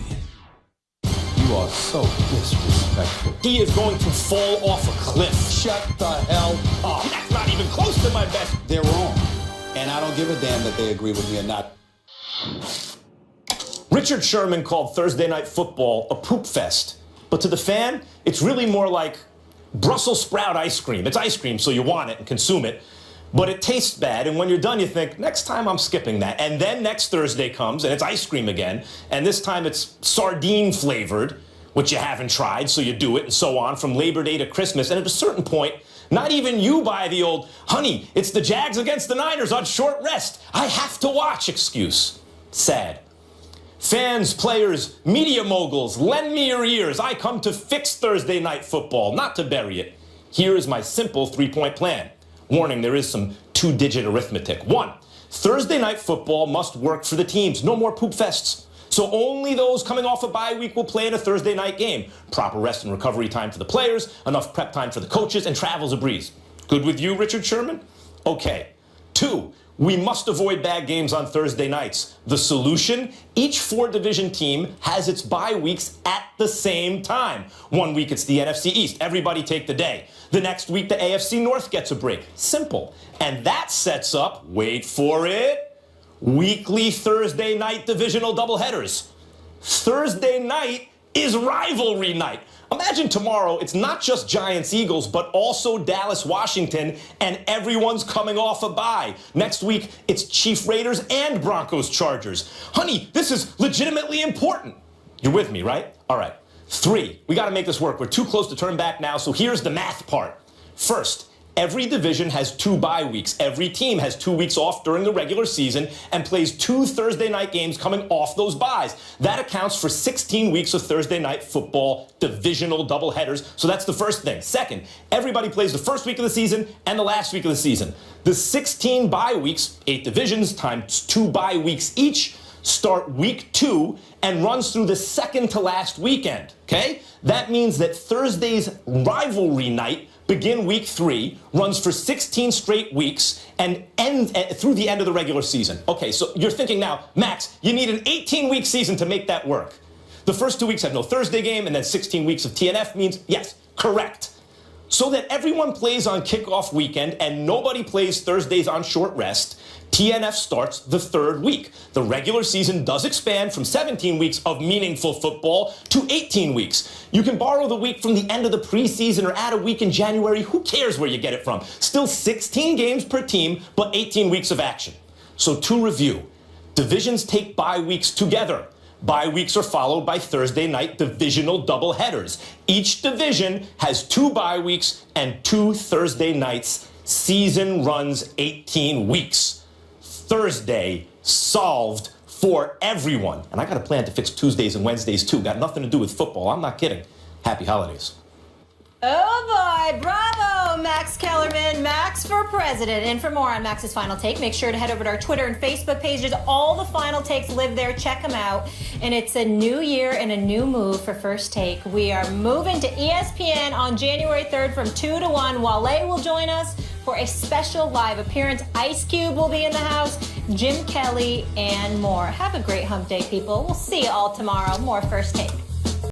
You are so disrespectful. He is going to fall off a cliff. Shut the hell up. That's not even close to my best. They're wrong. And I don't give a damn that they agree with me or not. Richard Sherman called Thursday Night Football a poop fest. But to the fan, it's really more like Brussels sprout ice cream. It's ice cream, so you want it and consume it. But it tastes bad, and when you're done, you think, next time I'm skipping that. And then next Thursday comes, and it's ice cream again. And this time it's sardine flavored, which you haven't tried, so you do it, and so on, from Labor Day to Christmas. And at a certain point, not even you buy the old, honey, it's the Jags against the Niners on short rest. I have to watch excuse. Sad. Fans, players, media moguls, lend me your ears. I come to fix Thursday Night Football, not to bury it. Here is my simple three-point plan. Warning, there is some two-digit arithmetic. 1, Thursday Night Football must work for the teams. No more poop fests. So only those coming off a bye week will play in a Thursday night game. Proper rest and recovery time for the players, enough prep time for the coaches, and travel's a breeze. Good with you, Richard Sherman? Okay. 2, we must avoid bad games on Thursday nights. The solution? Each 4-division team has its bye weeks at the same time. 1 week it's the NFC East. Everybody take the day. The next week the AFC North gets a break. Simple. And that sets up, wait for it, weekly Thursday night divisional doubleheaders. Thursday night is rivalry night. Imagine tomorrow, it's not just Giants-Eagles, but also Dallas-Washington, and everyone's coming off a bye. Next week, it's Chiefs-Raiders and Broncos-Chargers. Honey, this is legitimately important. You're with me, right? All right. 3, we got to make this work. We're too close to turn back now, so here's the math part. First, every division has 2 bye weeks. Every team has 2 weeks off during the regular season and plays 2 Thursday night games coming off those byes. That accounts for 16 weeks of Thursday night football divisional doubleheaders. So that's the first thing. Second, everybody plays the first week of the season and the last week of the season. The 16 bye weeks, 8 divisions times 2 bye weeks each, start week 2 and runs through the second to last weekend, okay? That means that Thursday's rivalry night begin week 3, runs for 16 straight weeks, and ends through the end of the regular season. Okay, so you're thinking now, Max, you need an 18-week season to make that work. The first 2 weeks have no Thursday game, and then 16 weeks of TNF means, yes, correct. So that everyone plays on kickoff weekend and nobody plays Thursdays on short rest, TNF starts the 3rd week. The regular season does expand from 17 weeks of meaningful football to 18 weeks. You can borrow the week from the end of the preseason or add a week in January. Who cares where you get it from? Still 16 games per team, but 18 weeks of action. So to review, divisions take bye weeks together. Bye weeks are followed by Thursday night divisional doubleheaders. Each division has 2 bye weeks and 2 Thursday nights. Season runs 18 weeks. Thursday solved for everyone. And I got a plan to fix Tuesdays and Wednesdays too. Got nothing to do with football. I'm not kidding. Happy holidays. Oh boy, bravo, Max Kellerman, Max for president. And for more on Max's Final Take, make sure to head over to our Twitter and Facebook pages. All the Final Takes live there. Check them out. And it's a new year and a new move for First Take. We are moving to ESPN on January 3rd from 2 to 1. Wale will join us for a special live appearance. Ice Cube will be in the house, Jim Kelly, and more. Have a great hump day, people. We'll see you all tomorrow. More First Take.